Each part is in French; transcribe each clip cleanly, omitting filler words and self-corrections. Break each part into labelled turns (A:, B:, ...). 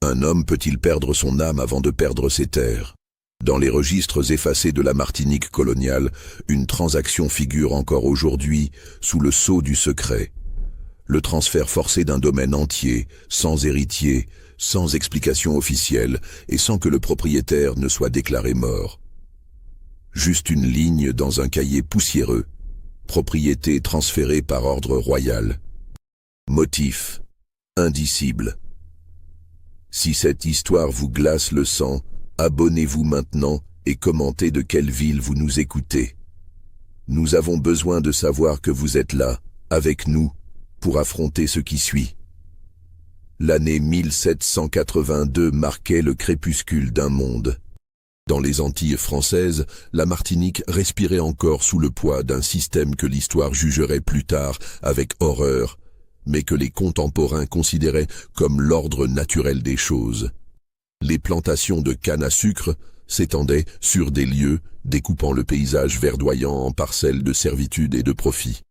A: Un homme peut-il perdre son âme avant de perdre ses terres? Dans les registres effacés de la Martinique coloniale, une transaction figure encore aujourd'hui sous le sceau du secret. Le transfert forcé d'un domaine entier, sans héritier, sans explication officielle et sans que le propriétaire ne soit déclaré mort. Juste une ligne dans un cahier poussiéreux. Propriété transférée par ordre royal. Motif indicible. Si cette histoire vous glace le sang, abonnez-vous maintenant et commentez de quelle ville vous nous écoutez. Nous avons besoin de savoir que vous êtes là, avec nous, pour affronter ce qui suit. L'année 1782 marquait le crépuscule d'un monde. Dans les Antilles françaises, la Martinique respirait encore sous le poids d'un système que l'histoire jugerait plus tard avec horreur, mais que les contemporains considéraient comme l'ordre naturel des choses. Les plantations de canne à sucre s'étendaient sur des lieux, découpant le paysage verdoyant en parcelles de servitude et de profit.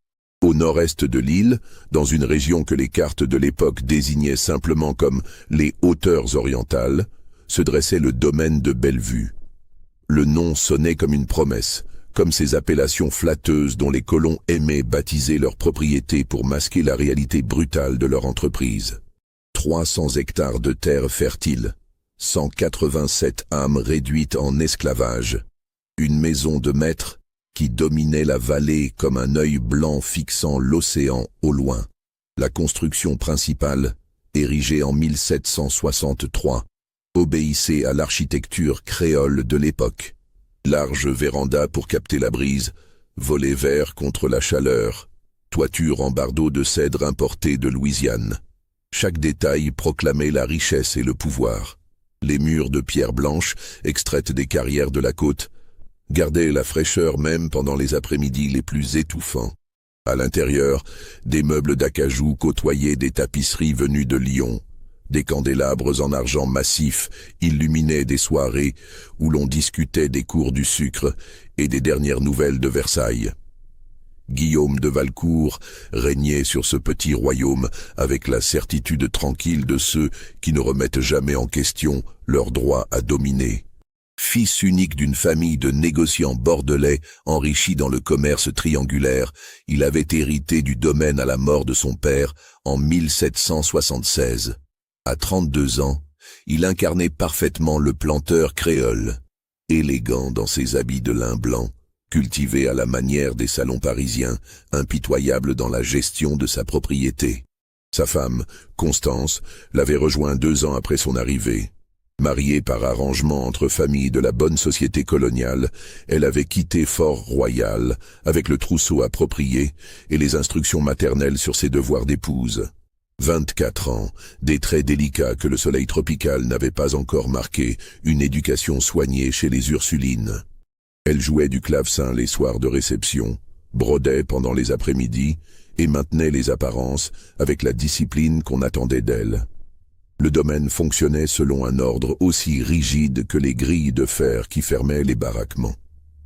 A: Au nord-est de l'île, dans une région que les cartes de l'époque désignaient simplement comme les hauteurs orientales, se dressait le domaine de Bellevue. Le nom sonnait comme une promesse, comme ces appellations flatteuses dont les colons aimaient baptiser leurs propriétés pour masquer la réalité brutale de leur entreprise. 300 hectares de terre fertile, 187 âmes réduites en esclavage, une maison de maître qui dominait la vallée comme un œil blanc fixant l'océan au loin. La construction principale, érigée en 1763, obéissait à l'architecture créole de l'époque. Large véranda pour capter la brise, volets verts contre la chaleur, toiture en bardeaux de cèdre importés de Louisiane. Chaque détail proclamait la richesse et le pouvoir. Les murs de pierre blanche, extraites des carrières de la côte, gardaient la fraîcheur même pendant les après-midi les plus étouffants. À l'intérieur, des meubles d'acajou côtoyaient des tapisseries venues de Lyon. Des candélabres en argent massif illuminaient des soirées où l'on discutait des cours du sucre et des dernières nouvelles de Versailles. Guillaume de Valcourt régnait sur ce petit royaume avec la certitude tranquille de ceux qui ne remettent jamais en question leur droit à dominer. Fils unique d'une famille de négociants bordelais enrichis dans le commerce triangulaire, il avait hérité du domaine à la mort de son père en 1776. À 32 ans, il incarnait parfaitement le planteur créole, élégant dans ses habits de lin blanc, cultivé à la manière des salons parisiens, impitoyable dans la gestion de sa propriété. Sa femme, Constance, l'avait rejoint 2 ans après son arrivée. Mariée par arrangement entre familles de la bonne société coloniale, elle avait quitté Fort-Royal avec le trousseau approprié et les instructions maternelles sur ses devoirs d'épouse. 24 ans, des traits délicats que le soleil tropical n'avait pas encore marqués, une éducation soignée chez les Ursulines. Elle jouait du clavecin les soirs de réception, brodait pendant les après-midi et maintenait les apparences avec la discipline qu'on attendait d'elle. Le domaine fonctionnait selon un ordre aussi rigide que les grilles de fer qui fermaient les baraquements.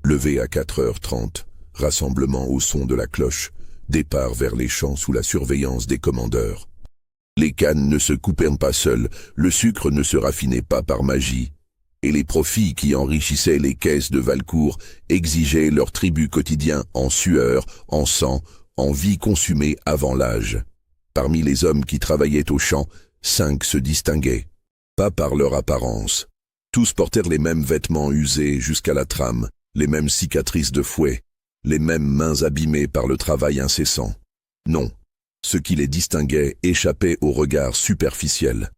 A: Levé à 4h30, rassemblement au son de la cloche, départ vers les champs sous la surveillance des commandeurs. Les cannes ne se coupaient pas seules, le sucre ne se raffinait pas par magie, et les profits qui enrichissaient les caisses de Valcourt exigeaient leur tribut quotidien en sueur, en sang, en vie consumée avant l'âge. Parmi les hommes qui travaillaient aux champs, 5 se distinguaient, pas par leur apparence. Tous portèrent les mêmes vêtements usés jusqu'à la trame, les mêmes cicatrices de fouet, les mêmes mains abîmées par le travail incessant. Non, ce qui les distinguait échappait au regard superficiel.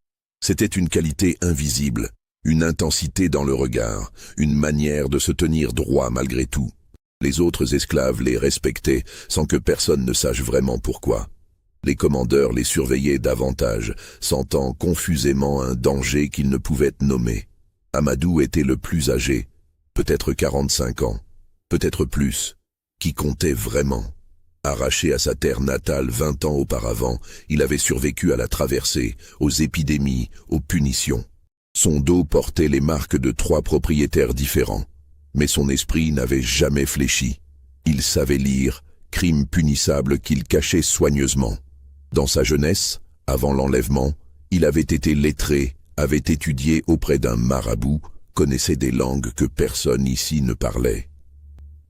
A: C'était une qualité invisible, une intensité dans le regard, une manière de se tenir droit malgré tout. Les autres esclaves les respectaient sans que personne ne sache vraiment pourquoi. Les commandeurs les surveillaient davantage, sentant confusément un danger qu'ils ne pouvaient nommer. Amadou était le plus âgé, peut-être 45 ans, peut-être plus, qui comptait vraiment. Arraché à sa terre natale 20 ans auparavant, il avait survécu à la traversée, aux épidémies, aux punitions. Son dos portait les marques de 3 propriétaires différents, mais son esprit n'avait jamais fléchi. Il savait lire, crime punissable qu'il cachait soigneusement. Dans sa jeunesse, avant l'enlèvement, il avait été lettré, avait étudié auprès d'un marabout, connaissait des langues que personne ici ne parlait.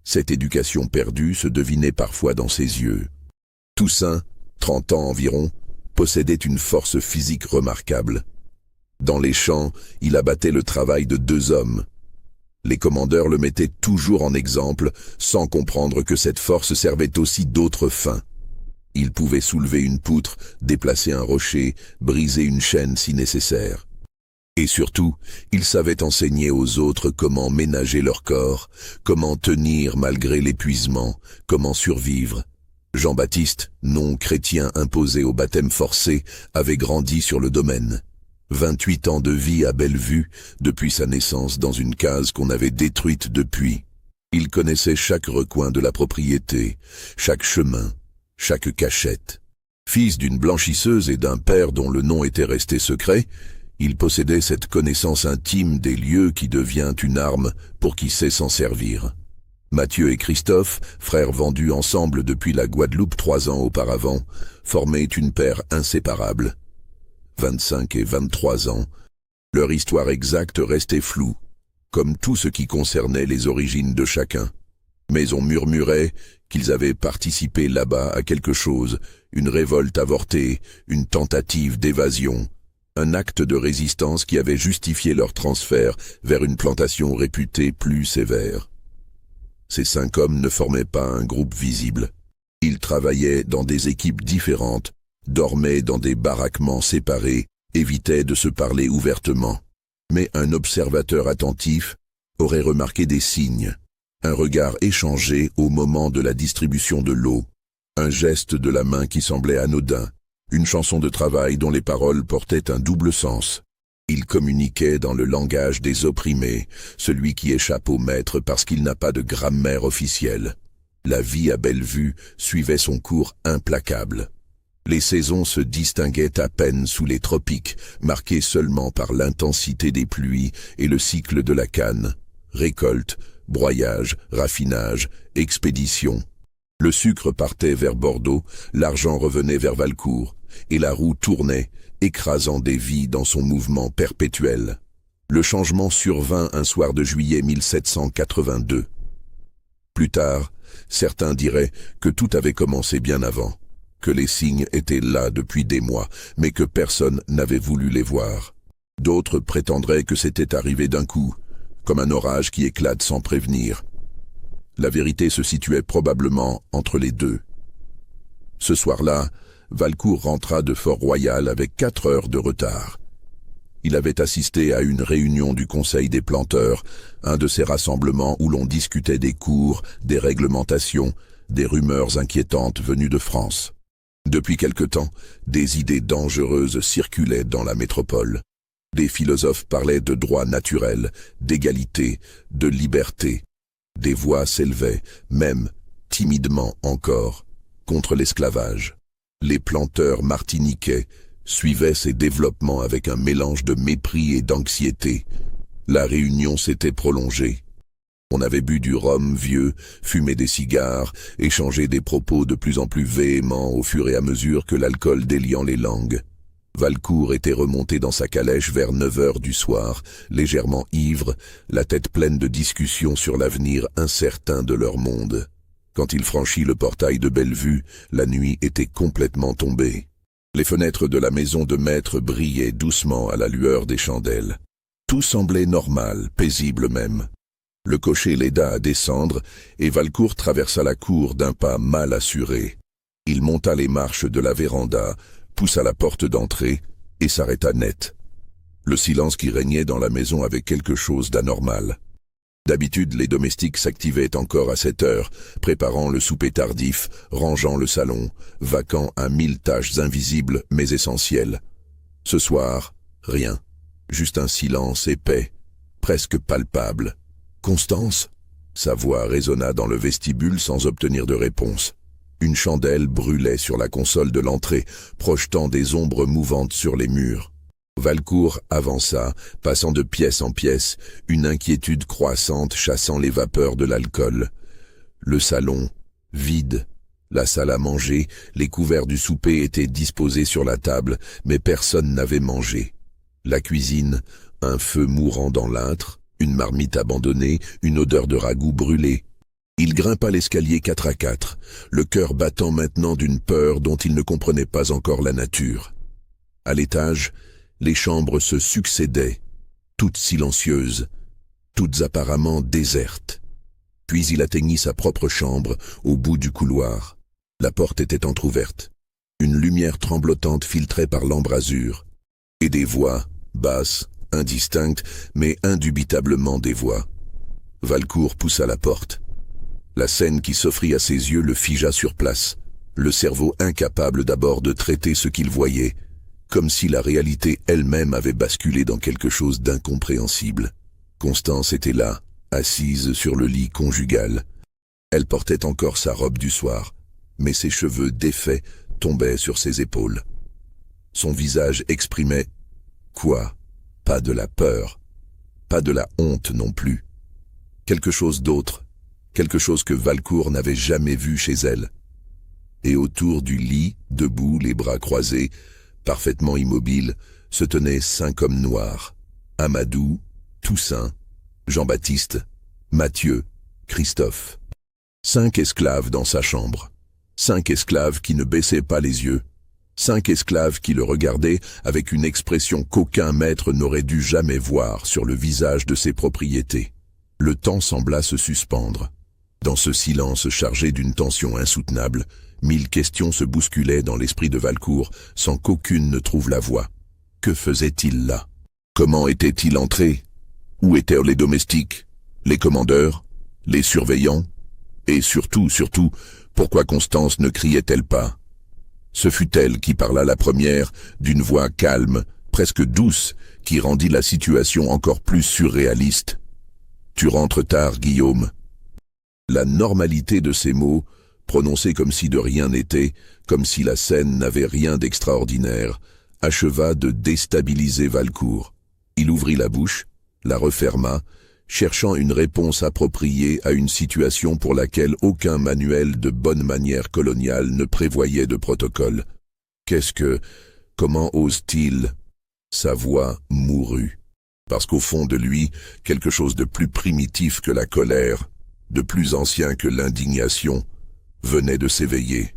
A: Cette éducation perdue se devinait parfois dans ses yeux. Toussaint, 30 ans environ, possédait une force physique remarquable. Dans les champs, il abattait le travail de 2 hommes. Les commandeurs le mettaient toujours en exemple, sans comprendre que cette force servait aussi d'autres fins. Il pouvait soulever une poutre, déplacer un rocher, briser une chaîne si nécessaire. Et surtout, il savait enseigner aux autres comment ménager leur corps, comment tenir malgré l'épuisement, comment survivre. Jean-Baptiste, non chrétien imposé au baptême forcé, avait grandi sur le domaine. 28 ans de vie à Bellevue, depuis sa naissance dans une case qu'on avait détruite depuis. Il connaissait chaque recoin de la propriété, chaque chemin, chaque cachette. Fils d'une blanchisseuse et d'un père dont le nom était resté secret, il possédait cette connaissance intime des lieux qui devient une arme pour qui sait s'en servir. Mathieu et Christophe, frères vendus ensemble depuis la Guadeloupe 3 ans auparavant, formaient une paire inséparable. 25 et 23 ans, leur histoire exacte restait floue, comme tout ce qui concernait les origines de chacun. Mais on murmurait qu'ils avaient participé là-bas à quelque chose, une révolte avortée, une tentative d'évasion, un acte de résistance qui avait justifié leur transfert vers une plantation réputée plus sévère. Ces 5 hommes ne formaient pas un groupe visible. Ils travaillaient dans des équipes différentes, dormaient dans des baraquements séparés, évitaient de se parler ouvertement. Mais un observateur attentif aurait remarqué des signes. Un regard échangé au moment de la distribution de l'eau, un geste de la main qui semblait anodin, une chanson de travail dont les paroles portaient un double sens. Ils communiquaient dans le langage des opprimés, celui qui échappe au maître parce qu'il n'a pas de grammaire officielle. La vie à Bellevue suivait son cours implacable. Les saisons se distinguaient à peine sous les tropiques, marquées seulement par l'intensité des pluies et le cycle de la canne. Récolte, broyage, raffinage, expédition. Le sucre partait vers Bordeaux, l'argent revenait vers Valcourt, et la roue tournait, écrasant des vies dans son mouvement perpétuel. Le changement survint un soir de juillet 1782. Plus tard, certains diraient que tout avait commencé bien avant, que les signes étaient là depuis des mois, mais que personne n'avait voulu les voir. D'autres prétendraient que c'était arrivé d'un coup, comme un orage qui éclate sans prévenir. La vérité se situait probablement entre les deux. Ce soir-là, Valcourt rentra de Fort-Royal avec 4 heures de retard. Il avait assisté à une réunion du Conseil des planteurs, un de ces rassemblements où l'on discutait des cours, des réglementations, des rumeurs inquiétantes venues de France. Depuis quelque temps, des idées dangereuses circulaient dans la métropole. Des philosophes parlaient de droit naturel, d'égalité, de liberté. Des voix s'élevaient, même, timidement encore, contre l'esclavage. Les planteurs martiniquais suivaient ces développements avec un mélange de mépris et d'anxiété. La réunion s'était prolongée. On avait bu du rhum vieux, fumé des cigares, échangé des propos de plus en plus véhéments au fur et à mesure que l'alcool déliant les langues. Valcourt était remonté dans sa calèche vers 9 heures du soir, légèrement ivre, la tête pleine de discussions sur l'avenir incertain de leur monde. Quand il franchit le portail de Bellevue, la nuit était complètement tombée. Les fenêtres de la maison de maître brillaient doucement à la lueur des chandelles. Tout semblait normal, paisible même. Le cocher l'aida à descendre, et Valcourt traversa la cour d'un pas mal assuré. Il monta les marches de la véranda, poussa la porte d'entrée, et s'arrêta net. Le silence qui régnait dans la maison avait quelque chose d'anormal. D'habitude, les domestiques s'activaient encore à 7 heures, préparant le souper tardif, rangeant le salon, vaquant à 1000 tâches invisibles mais essentielles. Ce soir, rien. Juste un silence épais, presque palpable. « Constance ?» Sa voix résonna dans le vestibule sans obtenir de réponse. Une chandelle brûlait sur la console de l'entrée, projetant des ombres mouvantes sur les murs. Valcourt avança, passant de pièce en pièce, une inquiétude croissante chassant les vapeurs de l'alcool. Le salon, vide. La salle à manger, les couverts du souper étaient disposés sur la table, mais personne n'avait mangé. La cuisine, un feu mourant dans l'âtre, une marmite abandonnée, une odeur de ragoût brûlé. Il grimpa l'escalier 4 à 4, le cœur battant maintenant d'une peur dont il ne comprenait pas encore la nature. À l'étage, les chambres se succédaient, toutes silencieuses, toutes apparemment désertes. Puis il atteignit sa propre chambre, au bout du couloir. La porte était entr'ouverte. Une lumière tremblotante filtrait par l'embrasure. Et des voix, basses, indistinctes, mais indubitablement des voix. Valcourt poussa la porte. La scène qui s'offrit à ses yeux le figea sur place, le cerveau incapable d'abord de traiter ce qu'il voyait, comme si la réalité elle-même avait basculé dans quelque chose d'incompréhensible. Constance était là, assise sur le lit conjugal. Elle portait encore sa robe du soir, mais ses cheveux défaits tombaient sur ses épaules. Son visage exprimait quoi? Pas de la peur, pas de la honte non plus. Quelque chose d'autre, quelque chose que Valcourt n'avait jamais vu chez elle. Et autour du lit, debout, les bras croisés, parfaitement immobile, se tenaient 5 hommes noirs. Amadou, Toussaint, Jean-Baptiste, Mathieu, Christophe. 5 esclaves dans sa chambre. 5 esclaves qui ne baissaient pas les yeux. 5 esclaves qui le regardaient avec une expression qu'aucun maître n'aurait dû jamais voir sur le visage de ses propriétés. Le temps sembla se suspendre. Dans ce silence chargé d'une tension insoutenable, 1000 questions se bousculaient dans l'esprit de Valcourt sans qu'aucune ne trouve la voie. Que faisait-il là? Comment était-il entré? Où étaient les domestiques, les commandeurs, les surveillants? Et surtout, pourquoi Constance ne criait-elle pas? Ce fut elle qui parla la première, d'une voix calme, presque douce, qui rendit la situation encore plus surréaliste. « Tu rentres tard, Guillaume. » La normalité de ces mots, prononcés comme si de rien n'était, comme si la scène n'avait rien d'extraordinaire, acheva de déstabiliser Valcourt. Il ouvrit la bouche, la referma, cherchant une réponse appropriée à une situation pour laquelle aucun manuel de bonne manière coloniale ne prévoyait de protocole. Comment ose-t-il? Sa voix mourut. Parce qu'au fond de lui, quelque chose de plus primitif que la colère, de plus ancien que l'indignation, venait de s'éveiller.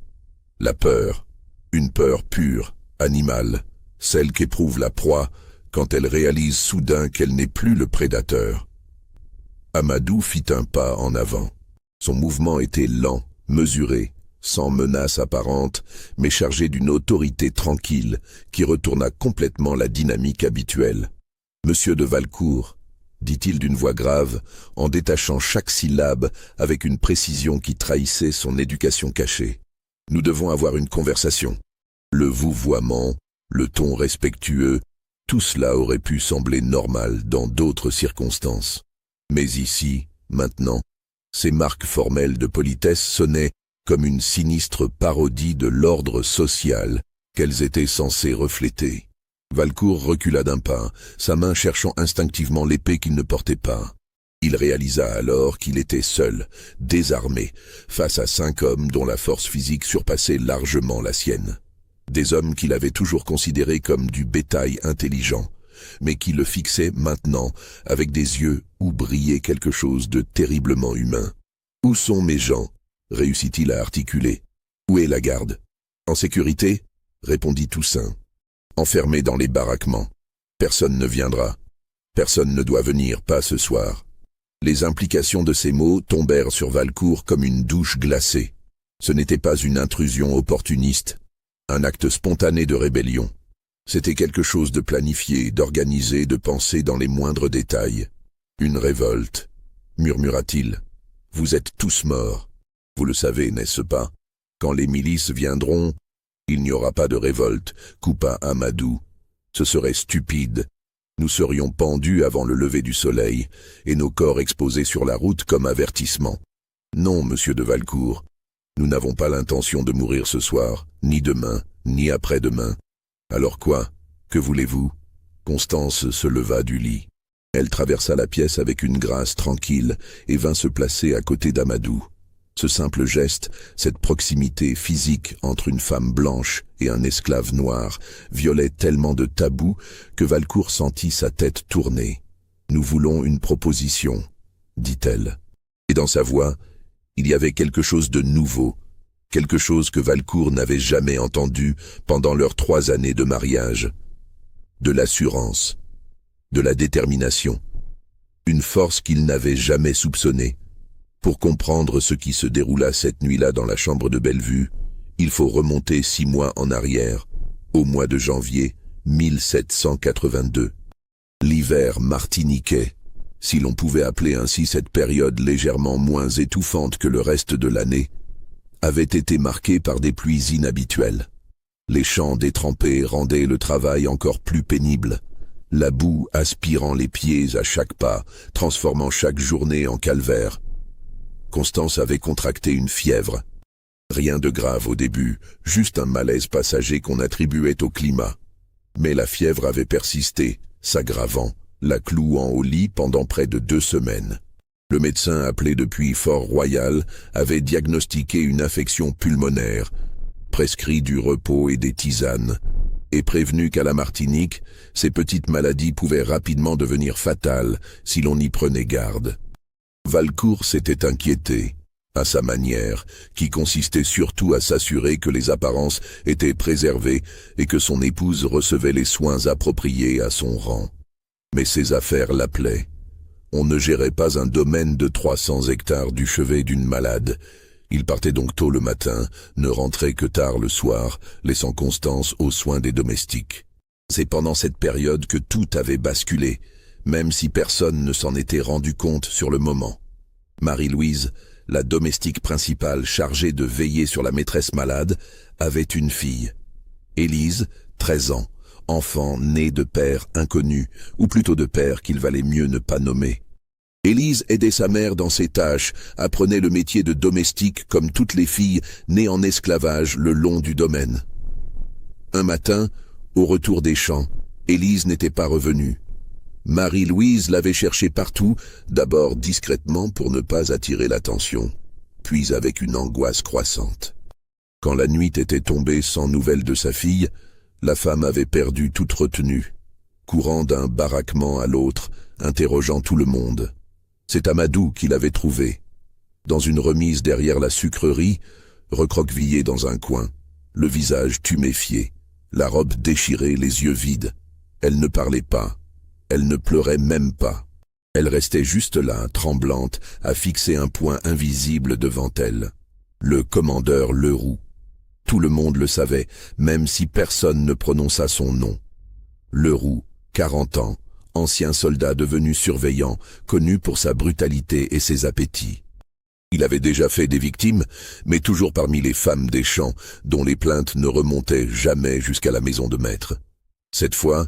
A: La peur, une peur pure, animale, celle qu'éprouve la proie quand elle réalise soudain qu'elle n'est plus le prédateur. Amadou fit un pas en avant. Son mouvement était lent, mesuré, sans menace apparente, mais chargé d'une autorité tranquille qui retourna complètement la dynamique habituelle. « Monsieur de Valcourt », dit-il d'une voix grave, en détachant chaque syllabe avec une précision qui trahissait son éducation cachée. « Nous devons avoir une conversation. » Le vouvoiement, le ton respectueux, tout cela aurait pu sembler normal dans d'autres circonstances. Mais ici, maintenant, ces marques formelles de politesse sonnaient comme une sinistre parodie de l'ordre social qu'elles étaient censées refléter. Valcourt recula d'un pas, sa main cherchant instinctivement l'épée qu'il ne portait pas. Il réalisa alors qu'il était seul, désarmé, face à 5 hommes dont la force physique surpassait largement la sienne. Des hommes qu'il avait toujours considérés comme du bétail intelligent, mais qui le fixaient maintenant avec des yeux où brillait quelque chose de terriblement humain. « Où sont mes gens ?» réussit-il à articuler. « Où est la garde ?»« En sécurité ?» répondit Toussaint. « Enfermé dans les baraquements. Personne ne viendra. Personne ne doit venir, pas ce soir. » Les implications de ces mots tombèrent sur Valcourt comme une douche glacée. Ce n'était pas une intrusion opportuniste, un acte spontané de rébellion. C'était quelque chose de planifié, d'organisé, de pensé dans les moindres détails. « Une révolte, » murmura-t-il. « Vous êtes tous morts. Vous le savez, n'est-ce pas? Quand les milices viendront, il n'y aura pas de révolte, » coupa Amadou. « Ce serait stupide. Nous serions pendus avant le lever du soleil, et nos corps exposés sur la route comme avertissement. Non, monsieur de Valcourt, nous n'avons pas l'intention de mourir ce soir, ni demain, ni après-demain. Alors quoi? Que voulez-vous? » Constance se leva du lit. Elle traversa la pièce avec une grâce tranquille et vint se placer à côté d'Amadou. Ce simple geste, cette proximité physique entre une femme blanche et un esclave noir, violait tellement de tabous que Valcourt sentit sa tête tourner. « Nous voulons une proposition », dit-elle. Et dans sa voix, il y avait quelque chose de nouveau, quelque chose que Valcourt n'avait jamais entendu pendant leurs 3 années de mariage. De l'assurance, de la détermination, une force qu'il n'avait jamais soupçonnée. Pour comprendre ce qui se déroula cette nuit-là dans la chambre de Bellevue, il faut remonter 6 mois en arrière, au mois de janvier 1782. L'hiver martiniquais, si l'on pouvait appeler ainsi cette période légèrement moins étouffante que le reste de l'année, avait été marqué par des pluies inhabituelles. Les champs détrempés rendaient le travail encore plus pénible, la boue aspirant les pieds à chaque pas, transformant chaque journée en calvaire. Constance avait contracté une fièvre. Rien de grave au début, juste un malaise passager qu'on attribuait au climat. Mais la fièvre avait persisté, s'aggravant, la clouant au lit pendant près de 2 semaines. Le médecin appelé depuis Fort-Royal avait diagnostiqué une infection pulmonaire, prescrit du repos et des tisanes, et prévenu qu'à la Martinique, ces petites maladies pouvaient rapidement devenir fatales si l'on y prenait garde. Valcourt s'était inquiété, à sa manière, qui consistait surtout à s'assurer que les apparences étaient préservées et que son épouse recevait les soins appropriés à son rang. Mais ses affaires l'appelaient. On ne gérait pas un domaine de 300 hectares du chevet d'une malade. Il partait donc tôt le matin, ne rentrait que tard le soir, laissant Constance aux soins des domestiques. C'est pendant cette période que tout avait basculé, même si personne ne s'en était rendu compte sur le moment. Marie-Louise, la domestique principale chargée de veiller sur la maîtresse malade, avait une fille. Élise, 13 ans, enfant né de père inconnu, ou plutôt de père qu'il valait mieux ne pas nommer. Élise aidait sa mère dans ses tâches, apprenait le métier de domestique comme toutes les filles nées en esclavage le long du domaine. Un matin, au retour des champs, Élise n'était pas revenue. Marie-Louise l'avait cherchée partout, d'abord discrètement pour ne pas attirer l'attention, puis avec une angoisse croissante. Quand la nuit était tombée sans nouvelles de sa fille, la femme avait perdu toute retenue, courant d'un baraquement à l'autre, interrogeant tout le monde. C'est Amadou qui l'avait trouvée, dans une remise derrière la sucrerie, recroquevillée dans un coin, le visage tuméfié, la robe déchirée, les yeux vides. Elle ne parlait pas. Elle ne pleurait même pas. Elle restait juste là, tremblante, à fixer un point invisible devant elle. Le commandeur Leroux. Tout le monde le savait, même si personne ne prononça son nom. Leroux, 40 ans, ancien soldat devenu surveillant, connu pour sa brutalité et ses appétits. Il avait déjà fait des victimes, mais toujours parmi les femmes des champs, dont les plaintes ne remontaient jamais jusqu'à la maison de maître. Cette fois,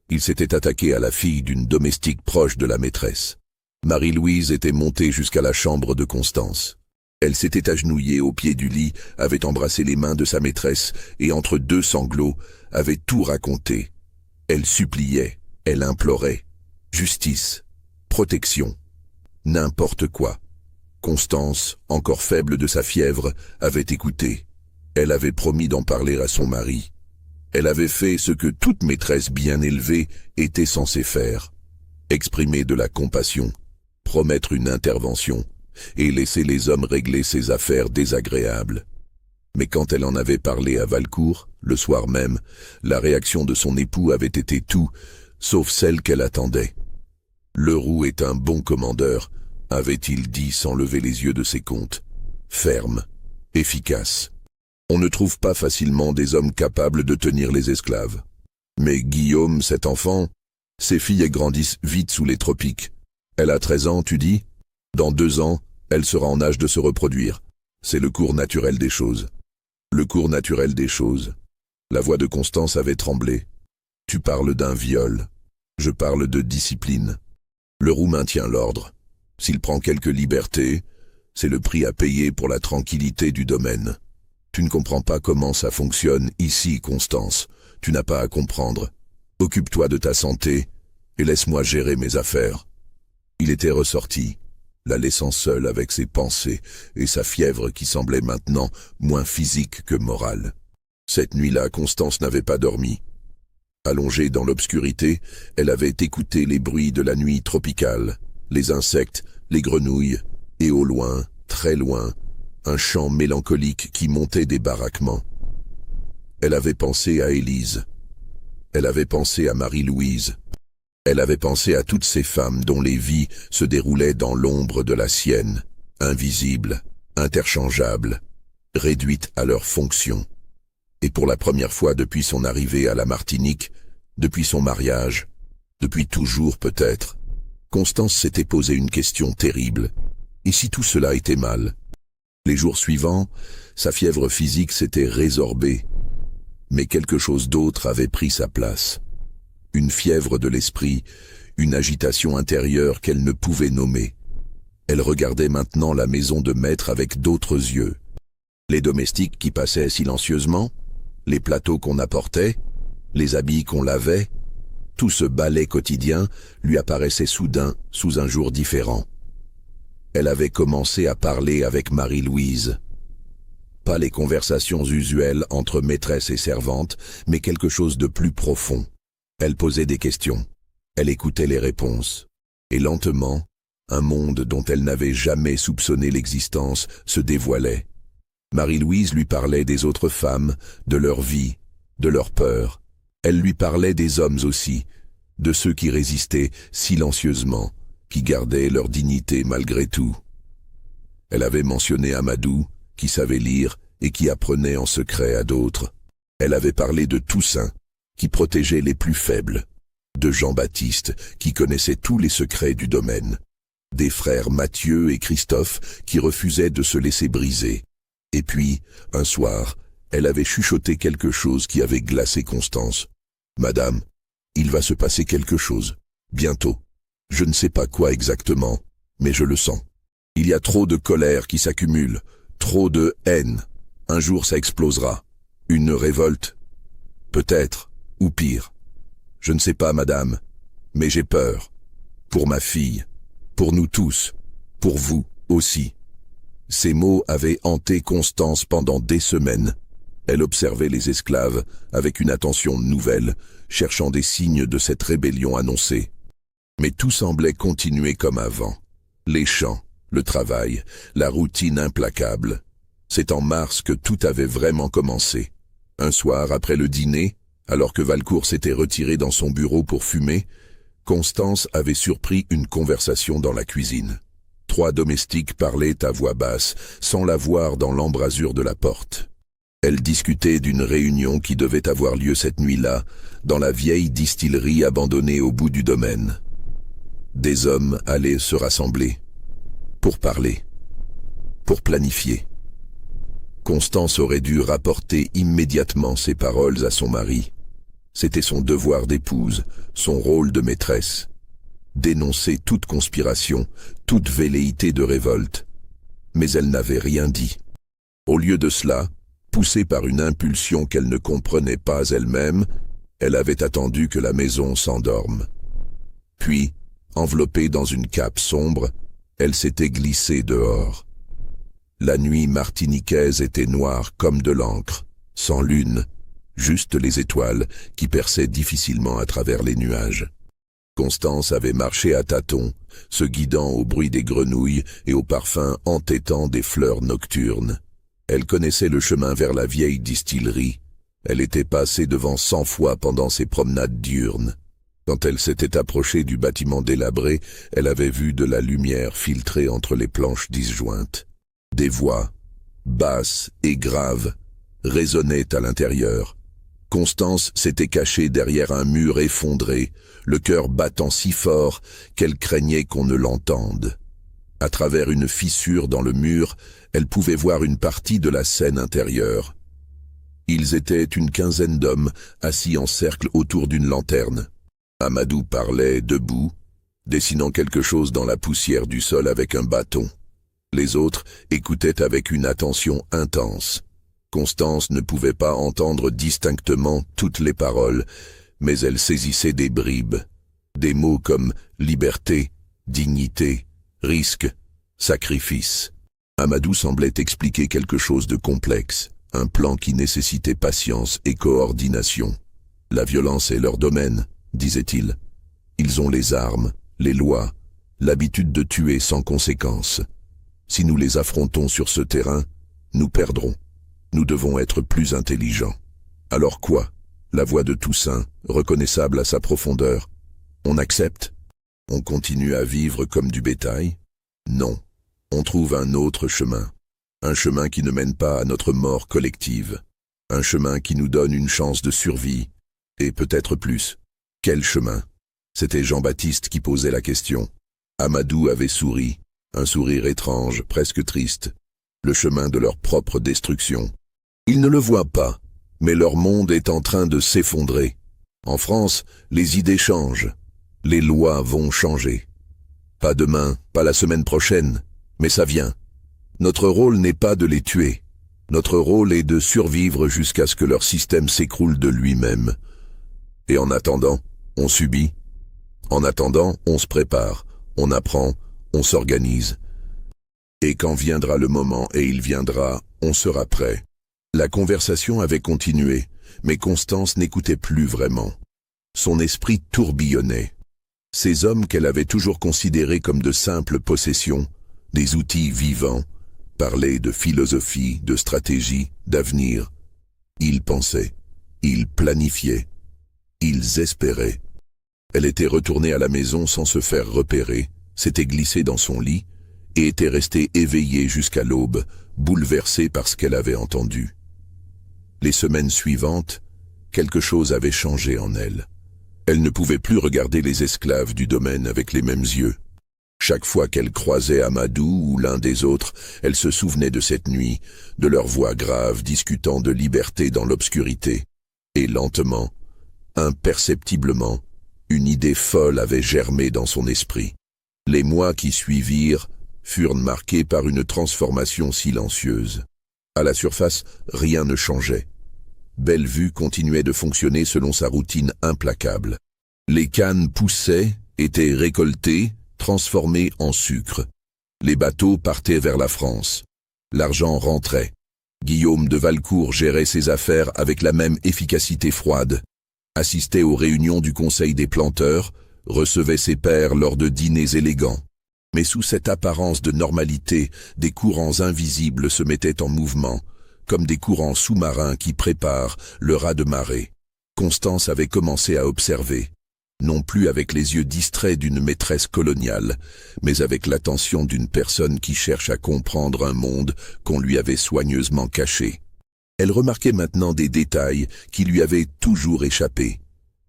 A: il s'était attaqué à la fille d'une domestique proche de la maîtresse. Marie-Louise était montée jusqu'à la chambre de Constance. Elle s'était agenouillée au pied du lit, avait embrassé les mains de sa maîtresse et entre 2 sanglots, avait tout raconté. Elle suppliait, elle implorait. Justice, protection, n'importe quoi. Constance, encore faible de sa fièvre, avait écouté. Elle avait promis d'en parler à son mari. Elle avait fait ce que toute maîtresse bien élevée était censée faire. Exprimer de la compassion, promettre une intervention, et laisser les hommes régler ces affaires désagréables. Mais quand elle en avait parlé à Valcourt, le soir même, la réaction de son époux avait été tout, sauf celle qu'elle attendait. « Leroux est un bon commandeur », avait-il dit sans lever les yeux de ses comptes. Ferme, efficace. On ne trouve pas facilement des hommes capables de tenir les esclaves. Mais Guillaume, cet enfant, ses filles grandissent vite sous les tropiques. Elle a 13 ans, tu dis ? Dans 2 ans, elle sera en âge de se reproduire. C'est le cours naturel des choses. Le cours naturel des choses. La voix de Constance avait tremblé. Tu parles d'un viol. Je parle de discipline. Leroux maintient l'ordre. S'il prend quelques libertés, c'est le prix à payer pour la tranquillité du domaine. Tu ne comprends pas comment ça fonctionne ici, Constance. Tu n'as pas à comprendre. Occupe-toi de ta santé et laisse-moi gérer mes affaires. Il était ressorti. la laissant seule avec ses pensées et sa fièvre qui semblait maintenant moins physique que morale. Cette nuit-là, Constance n'avait pas dormi. Allongée dans l'obscurité, elle avait écouté les bruits de la nuit tropicale, les insectes, les grenouilles, et au loin, très loin, un chant mélancolique qui montait des baraquements. Elle avait pensé à Élise. Elle avait pensé à Marie-Louise. Elle avait pensé à toutes ces femmes dont les vies se déroulaient dans l'ombre de la sienne, invisibles, interchangeables, réduites à leurs fonctions. Et pour la première fois depuis son arrivée à la Martinique, depuis son mariage, depuis toujours peut-être, Constance s'était posé une question terrible. Et si tout cela était mal? Les jours suivants, sa fièvre physique s'était résorbée, mais quelque chose d'autre avait pris sa place. Une fièvre de l'esprit, une agitation intérieure qu'elle ne pouvait nommer. Elle regardait maintenant la maison de maître avec d'autres yeux. Les domestiques qui passaient silencieusement, les plateaux qu'on apportait, les habits qu'on lavait, tout ce balai quotidien lui apparaissait soudain sous un jour différent. Elle avait commencé à parler avec Marie-Louise. Pas les conversations usuelles entre maîtresse et servante, mais quelque chose de plus profond. Elle posait des questions. Elle écoutait les réponses. Et lentement, un monde dont elle n'avait jamais soupçonné l'existence se dévoilait. Marie-Louise lui parlait des autres femmes, de leur vie, de leurs peurs. Elle lui parlait des hommes aussi, de ceux qui résistaient silencieusement, qui gardaient leur dignité malgré tout. Elle avait mentionné Amadou, qui savait lire et qui apprenait en secret à d'autres. Elle avait parlé de Toussaint, qui protégeait les plus faibles, de Jean-Baptiste, qui connaissait tous les secrets du domaine, des frères Mathieu et Christophe, qui refusaient de se laisser briser. Et puis, un soir, elle avait chuchoté quelque chose qui avait glacé Constance. « Madame, il va se passer quelque chose, bientôt. Je ne sais pas quoi exactement, mais je le sens. Il y a trop de colère qui s'accumule, trop de haine. Un jour ça explosera. Une révolte. Peut-être, ou pire. Je ne sais pas, madame, mais j'ai peur. Pour ma fille, pour nous tous, pour vous aussi. » Ces mots avaient hanté Constance pendant des semaines. Elle observait les esclaves avec une attention nouvelle, cherchant des signes de cette rébellion annoncée. Mais tout semblait continuer comme avant. Les chants, le travail, la routine implacable. C'est en mars que tout avait vraiment commencé. Un soir, après le dîner, alors que Valcourt s'était retiré dans son bureau pour fumer, Constance avait surpris une conversation dans la cuisine. 3 domestiques parlaient à voix basse, sans la voir dans l'embrasure de la porte. Elles discutaient d'une réunion qui devait avoir lieu cette nuit-là, dans la vieille distillerie abandonnée au bout du domaine. Des hommes allaient se rassembler, pour parler, pour planifier. Constance aurait dû rapporter immédiatement ces paroles à son mari. C'était son devoir d'épouse, son rôle de maîtresse. Dénoncer toute conspiration, toute velléité de révolte. Mais elle n'avait rien dit. Au lieu de cela, poussée par une impulsion qu'elle ne comprenait pas elle-même, elle avait attendu que la maison s'endorme. Puis, enveloppée dans une cape sombre, elle s'était glissée dehors. La nuit martiniquaise était noire comme de l'encre, sans lune, juste les étoiles qui perçaient difficilement à travers les nuages. Constance avait marché à tâtons, se guidant au bruit des grenouilles et au parfum entêtant des fleurs nocturnes. Elle connaissait le chemin vers la vieille distillerie. Elle était passée devant 100 fois pendant ses promenades diurnes. Quand elle s'était approchée du bâtiment délabré, elle avait vu de la lumière filtrer entre les planches disjointes. Des voix, basses et graves, résonnaient à l'intérieur. Constance s'était cachée derrière un mur effondré, le cœur battant si fort qu'elle craignait qu'on ne l'entende. À travers une fissure dans le mur, elle pouvait voir une partie de la scène intérieure. Ils étaient une quinzaine d'hommes assis en cercle autour d'une lanterne. Amadou parlait debout, dessinant quelque chose dans la poussière du sol avec un bâton. Les autres écoutaient avec une attention intense. Constance ne pouvait pas entendre distinctement toutes les paroles, mais elle saisissait des bribes. Des mots comme liberté, dignité, risque, Sacrifice. Amadou semblait expliquer quelque chose de complexe, un plan qui nécessitait patience et coordination. La violence est leur domaine, disait-il. Ils ont les armes, les lois, l'habitude de tuer sans conséquence. Si nous les affrontons sur ce terrain, nous perdrons. Nous devons être plus intelligents. Alors quoi? La voix de Toussaint, reconnaissable à sa profondeur. On accepte? On continue à vivre comme du bétail? Non. On trouve un autre chemin. Un chemin qui ne mène pas à notre mort collective. Un chemin qui nous donne une chance de survie. Et peut-être plus. Quel chemin? C'était Jean-Baptiste qui posait la question. Amadou avait souri, un sourire étrange, presque triste. Le chemin de leur propre destruction. Ils ne le voient pas, mais leur monde est en train de s'effondrer. En France, les idées changent. Les lois vont changer. Pas demain, pas la semaine prochaine, mais ça vient. Notre rôle n'est pas de les tuer. Notre rôle est de survivre jusqu'à ce que leur système s'écroule de lui-même. Et en attendant, on subit. En attendant, on se prépare, on apprend, on s'organise. Et quand viendra le moment, et il viendra, on sera prêt. La conversation avait continué, mais Constance n'écoutait plus vraiment. Son esprit tourbillonnait. Ces hommes qu'elle avait toujours considérés comme de simples possessions, des outils vivants, parlaient de philosophie, de stratégie, d'avenir. Ils pensaient, ils planifiaient, ils espéraient. Elle était retournée à la maison sans se faire repérer, s'était glissée dans son lit et était restée éveillée jusqu'à l'aube, bouleversée par ce qu'elle avait entendu. Les semaines suivantes, quelque chose avait changé en elle. Elle ne pouvait plus regarder les esclaves du domaine avec les mêmes yeux. Chaque fois qu'elle croisait Amadou ou l'un des autres, elle se souvenait de cette nuit, de leurs voix graves discutant de liberté dans l'obscurité. Et lentement, imperceptiblement, une idée folle avait germé dans son esprit. Les mois qui suivirent furent marqués par une transformation silencieuse. À la surface, rien ne changeait. Bellevue continuait de fonctionner selon sa routine implacable. Les cannes poussaient, étaient récoltées, transformées en sucre. Les bateaux partaient vers la France. L'argent rentrait. Guillaume de Valcourt gérait ses affaires avec la même efficacité froide, assistait aux réunions du Conseil des planteurs, recevait ses pairs lors de dîners élégants. Mais sous cette apparence de normalité, des courants invisibles se mettaient en mouvement, comme des courants sous-marins qui préparent le raz de marée. Constance avait commencé à observer, non plus avec les yeux distraits d'une maîtresse coloniale, mais avec l'attention d'une personne qui cherche à comprendre un monde qu'on lui avait soigneusement caché. Elle remarquait maintenant des détails qui lui avaient toujours échappé.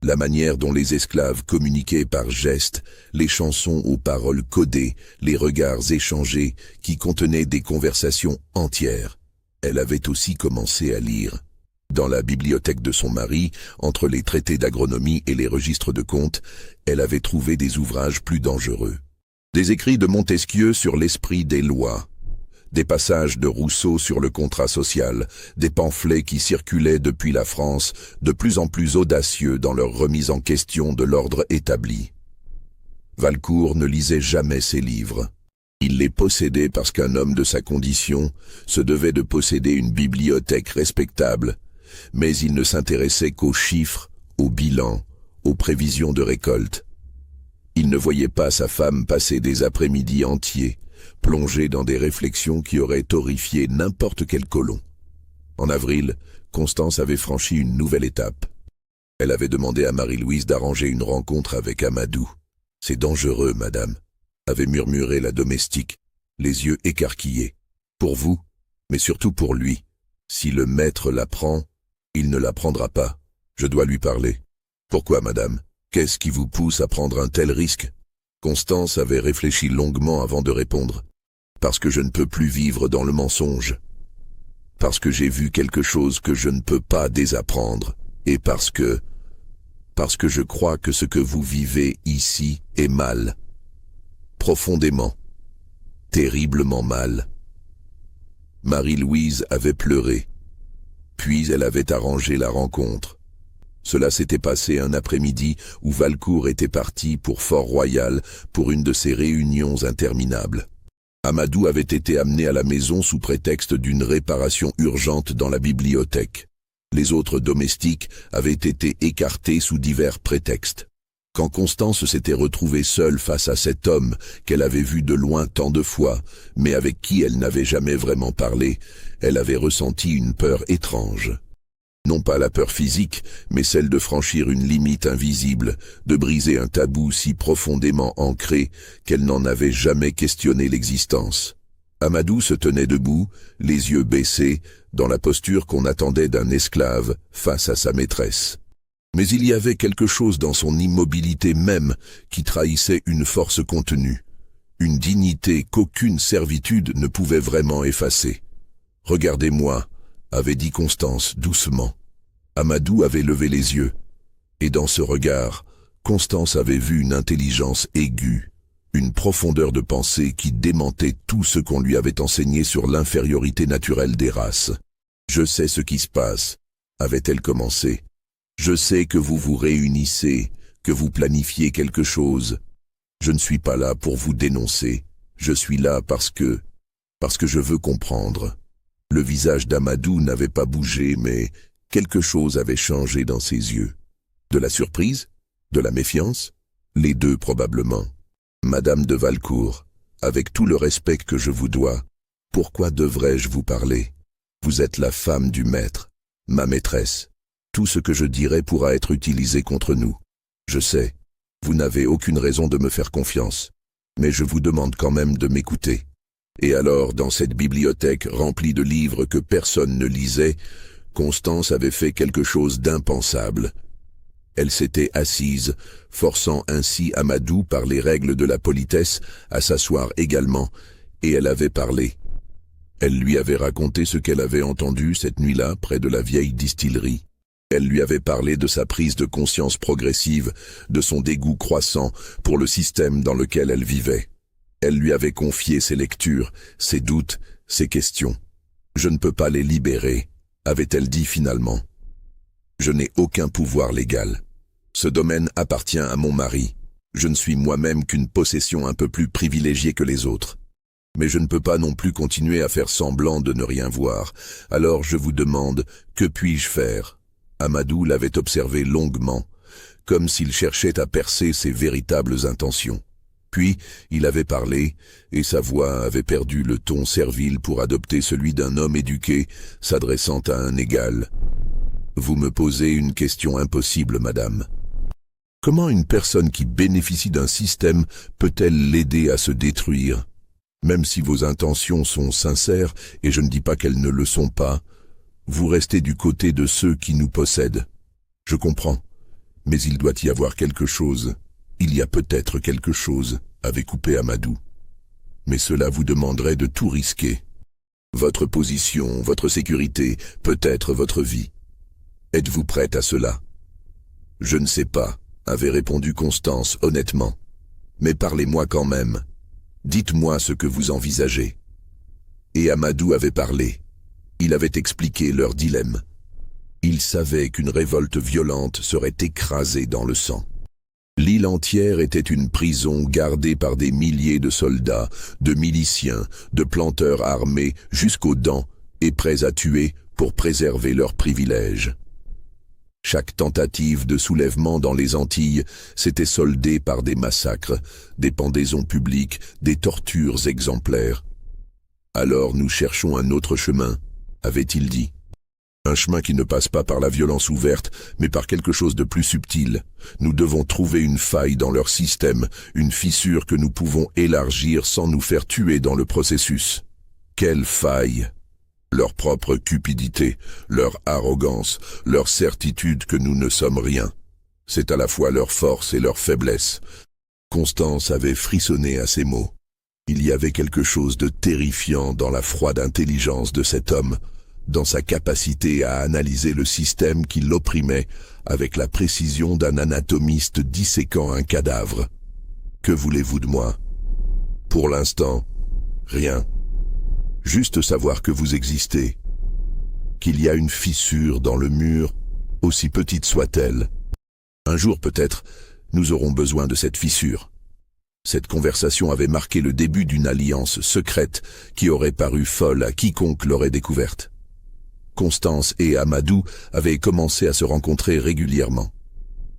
A: La manière dont les esclaves communiquaient par gestes, les chansons aux paroles codées, les regards échangés qui contenaient des conversations entières. Elle avait aussi commencé à lire. Dans la bibliothèque de son mari, entre les traités d'agronomie et les registres de comptes, elle avait trouvé des ouvrages plus dangereux. Des écrits de Montesquieu sur l'esprit des lois, des passages de Rousseau sur le contrat social, des pamphlets qui circulaient depuis la France, de plus en plus audacieux dans leur remise en question de l'ordre établi. Valcourt ne lisait jamais ses livres. Il les possédait parce qu'un homme de sa condition se devait de posséder une bibliothèque respectable, mais il ne s'intéressait qu'aux chiffres, aux bilans, aux prévisions de récolte. Il ne voyait pas sa femme passer des après-midi entiers, plongée dans des réflexions qui auraient horrifié n'importe quel colon. En avril, Constance avait franchi une nouvelle étape. Elle avait demandé à Marie-Louise d'arranger une rencontre avec Amadou. « C'est dangereux, madame », avait murmuré la domestique, les yeux écarquillés. « Pour vous, mais surtout pour lui. Si le maître la prend, il ne la prendra pas. Je dois lui parler. »« Pourquoi, madame? Qu'est-ce qui vous pousse à prendre un tel risque ?» Constance avait réfléchi longuement avant de répondre. « Parce que je ne peux plus vivre dans le mensonge. Parce que j'ai vu quelque chose que je ne peux pas désapprendre. Et parce que je crois que ce que vous vivez ici est mal. Profondément. Terriblement mal. » Marie-Louise avait pleuré. Puis elle avait arrangé la rencontre. Cela s'était passé un après-midi où Valcourt était parti pour Fort-Royal pour une de ces réunions interminables. Amadou avait été amené à la maison sous prétexte d'une réparation urgente dans la bibliothèque. Les autres domestiques avaient été écartés sous divers prétextes. Quand Constance s'était retrouvée seule face à cet homme qu'elle avait vu de loin tant de fois, mais avec qui elle n'avait jamais vraiment parlé, elle avait ressenti une peur étrange. Non pas la peur physique, mais celle de franchir une limite invisible, de briser un tabou si profondément ancré qu'elle n'en avait jamais questionné l'existence. Amadou se tenait debout, les yeux baissés, dans la posture qu'on attendait d'un esclave face à sa maîtresse. Mais il y avait quelque chose dans son immobilité même qui trahissait une force contenue, une dignité qu'aucune servitude ne pouvait vraiment effacer. « Regardez-moi » avait dit Constance doucement. Amadou avait levé les yeux, et dans ce regard, Constance avait vu une intelligence aiguë, une profondeur de pensée qui démentait tout ce qu'on lui avait enseigné sur l'infériorité naturelle des races. « Je sais ce qui se passe » avait-elle commencé. « Je sais que vous vous réunissez, que vous planifiez quelque chose. Je ne suis pas là pour vous dénoncer, je suis là parce que je veux comprendre. » Le visage d'Amadou n'avait pas bougé, mais quelque chose avait changé dans ses yeux. De la surprise? De la méfiance? Les deux probablement. « Madame de Valcourt, avec tout le respect que je vous dois, pourquoi devrais-je vous parler? Vous êtes la femme du maître, ma maîtresse. Tout ce que je dirai pourra être utilisé contre nous. Je sais, vous n'avez aucune raison de me faire confiance, mais je vous demande quand même de m'écouter. » Et alors, dans cette bibliothèque remplie de livres que personne ne lisait, Constance avait fait quelque chose d'impensable. Elle s'était assise, forçant ainsi Amadou par les règles de la politesse à s'asseoir également, et elle avait parlé. Elle lui avait raconté ce qu'elle avait entendu cette nuit-là près de la vieille distillerie. Elle lui avait parlé de sa prise de conscience progressive, de son dégoût croissant pour le système dans lequel elle vivait. Elle lui avait confié ses lectures, ses doutes, ses questions. « Je ne peux pas les libérer », avait-elle dit finalement. « Je n'ai aucun pouvoir légal. Ce domaine appartient à mon mari. Je ne suis moi-même qu'une possession un peu plus privilégiée que les autres. Mais je ne peux pas non plus continuer à faire semblant de ne rien voir. Alors je vous demande, que puis-je faire ?» Amadou l'avait observé longuement, comme s'il cherchait à percer ses véritables intentions. Puis, il avait parlé, et sa voix avait perdu le ton servile pour adopter celui d'un homme éduqué, s'adressant à un égal. « Vous me posez une question impossible, madame. Comment une personne qui bénéficie d'un système peut-elle l'aider à se détruire? Même si vos intentions sont sincères, et je ne dis pas qu'elles ne le sont pas, vous restez du côté de ceux qui nous possèdent. Je comprends, mais il doit y avoir quelque chose. Il y a peut-être quelque chose, avait coupé Amadou. Mais cela vous demanderait de tout risquer. Votre position, votre sécurité, peut-être votre vie. Êtes-vous prête à cela? Je ne sais pas, avait répondu Constance honnêtement. Mais parlez-moi quand même. Dites-moi ce que vous envisagez. Et Amadou avait parlé. Il avait expliqué leur dilemme. Il savait qu'une révolte violente serait écrasée dans le sang. L'île entière était une prison gardée par des milliers de soldats, de miliciens, de planteurs armés jusqu'aux dents et prêts à tuer pour préserver leurs privilèges. Chaque tentative de soulèvement dans les Antilles s'était soldée par des massacres, des pendaisons publiques, des tortures exemplaires. « Alors nous cherchons un autre chemin », avait-il dit. Un chemin qui ne passe pas par la violence ouverte, mais par quelque chose de plus subtil. Nous devons trouver une faille dans leur système, une fissure que nous pouvons élargir sans nous faire tuer dans le processus. Quelle faille? Leur propre cupidité, leur arrogance, leur certitude que nous ne sommes rien. C'est à la fois leur force et leur faiblesse. Constance avait frissonné à ces mots. Il y avait quelque chose de terrifiant dans la froide intelligence de cet homme, dans sa capacité à analyser le système qui l'opprimait avec la précision d'un anatomiste disséquant un cadavre. Que voulez-vous de moi? Pour l'instant, rien. Juste savoir que vous existez, qu'il y a une fissure dans le mur, aussi petite soit-elle. Un jour peut-être, nous aurons besoin de cette fissure. Cette conversation avait marqué le début d'une alliance secrète qui aurait paru folle à quiconque l'aurait découverte. Constance et Amadou avaient commencé à se rencontrer régulièrement.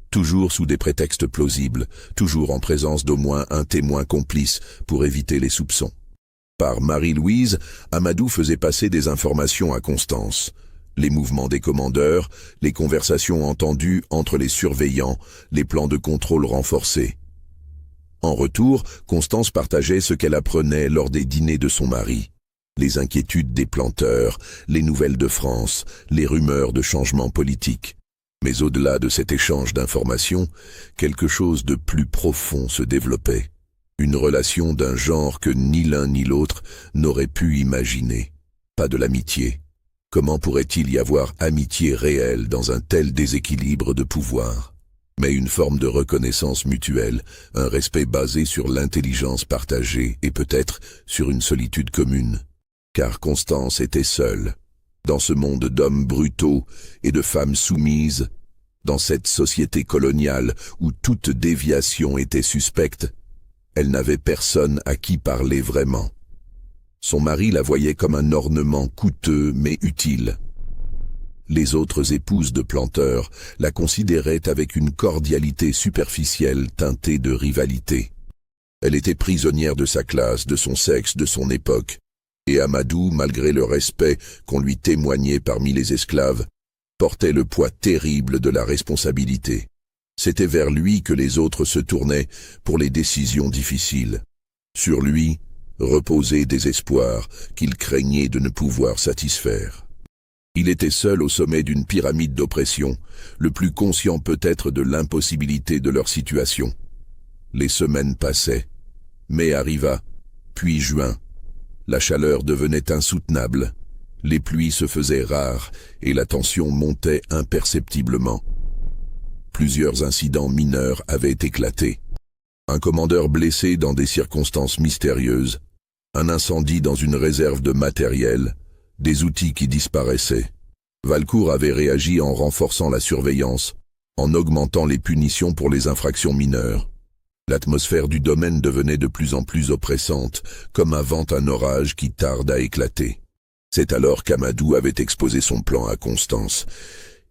A: Toujours sous des prétextes plausibles, toujours en présence d'au moins un témoin complice pour éviter les soupçons. Par Marie-Louise, Amadou faisait passer des informations à Constance. Les mouvements des commandeurs, les conversations entendues entre les surveillants, les plans de contrôle renforcés. En retour, Constance partageait ce qu'elle apprenait lors des dîners de son mari. Les inquiétudes des planteurs, les nouvelles de France, les rumeurs de changements politiques. Mais au-delà de cet échange d'informations, quelque chose de plus profond se développait. Une relation d'un genre que ni l'un ni l'autre n'aurait pu imaginer. Pas de l'amitié. Comment pourrait-il y avoir amitié réelle dans un tel déséquilibre de pouvoir? Mais une forme de reconnaissance mutuelle, un respect basé sur l'intelligence partagée et peut-être sur une solitude commune. Car Constance était seule. Dans ce monde d'hommes brutaux et de femmes soumises, dans cette société coloniale où toute déviation était suspecte, elle n'avait personne à qui parler vraiment. Son mari la voyait comme un ornement coûteux mais utile. Les autres épouses de planteurs la considéraient avec une cordialité superficielle teintée de rivalité. Elle était prisonnière de sa classe, de son sexe, de son époque, et Amadou, malgré le respect qu'on lui témoignait parmi les esclaves, portait le poids terrible de la responsabilité. C'était vers lui que les autres se tournaient pour les décisions difficiles. Sur lui reposait des espoirs qu'il craignait de ne pouvoir satisfaire. Il était seul au sommet d'une pyramide d'oppression, le plus conscient peut-être de l'impossibilité de leur situation. Les semaines passaient. Mai arriva, puis juin. La chaleur devenait insoutenable. Les pluies se faisaient rares et la tension montait imperceptiblement. Plusieurs incidents mineurs avaient éclaté. Un commandeur blessé dans des circonstances mystérieuses, un incendie dans une réserve de matériel, des outils qui disparaissaient. Valcourt avait réagi en renforçant la surveillance, en augmentant les punitions pour les infractions mineures. L'atmosphère du domaine devenait de plus en plus oppressante, comme avant un orage qui tarde à éclater. C'est alors qu'Amadou avait exposé son plan à Constance.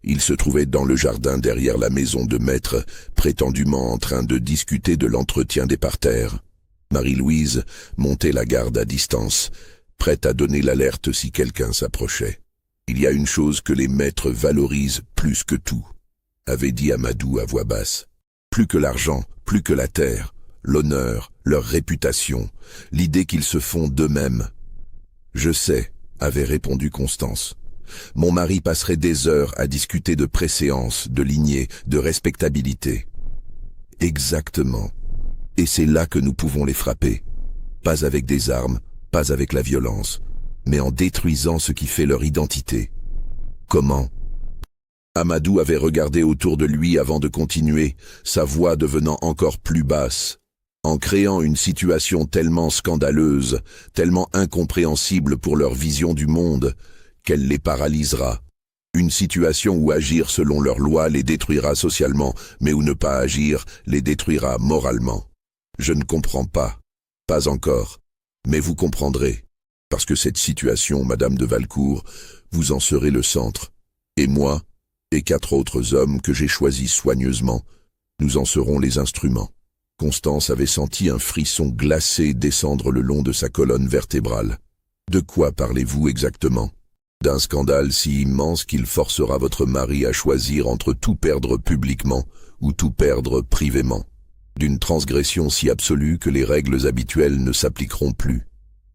A: Il se trouvait dans le jardin derrière la maison de maître, prétendument en train de discuter de l'entretien des parterres. Marie-Louise montait la garde à distance, prête à donner l'alerte si quelqu'un s'approchait. « Il y a une chose que les maîtres valorisent plus que tout », avait dit Amadou à voix basse. « Plus que l'argent, plus que la terre, l'honneur, leur réputation, l'idée qu'ils se font d'eux-mêmes. »« Je sais », avait répondu Constance. « Mon mari passerait des heures à discuter de préséance, de lignée, de respectabilité. » Exactement. Et c'est là que nous pouvons les frapper. Pas avec des armes, pas avec la violence, mais en détruisant ce qui fait leur identité. Comment? Amadou avait regardé autour de lui avant de continuer, sa voix devenant encore plus basse. En créant une situation tellement scandaleuse, tellement incompréhensible pour leur vision du monde, qu'elle les paralysera. Une situation où agir selon leurs lois les détruira socialement, mais où ne pas agir les détruira moralement. Je ne comprends pas. Pas encore. Mais vous comprendrez. Parce que cette situation, Madame de Valcourt, vous en serez le centre. Et moi, et 4 autres hommes que j'ai choisis soigneusement, nous en serons les instruments. Constance avait senti un frisson glacé descendre le long de sa colonne vertébrale. De quoi parlez-vous exactement? D'un scandale si immense qu'il forcera votre mari à choisir entre tout perdre publiquement ou tout perdre privément. D'une transgression si absolue que les règles habituelles ne s'appliqueront plus.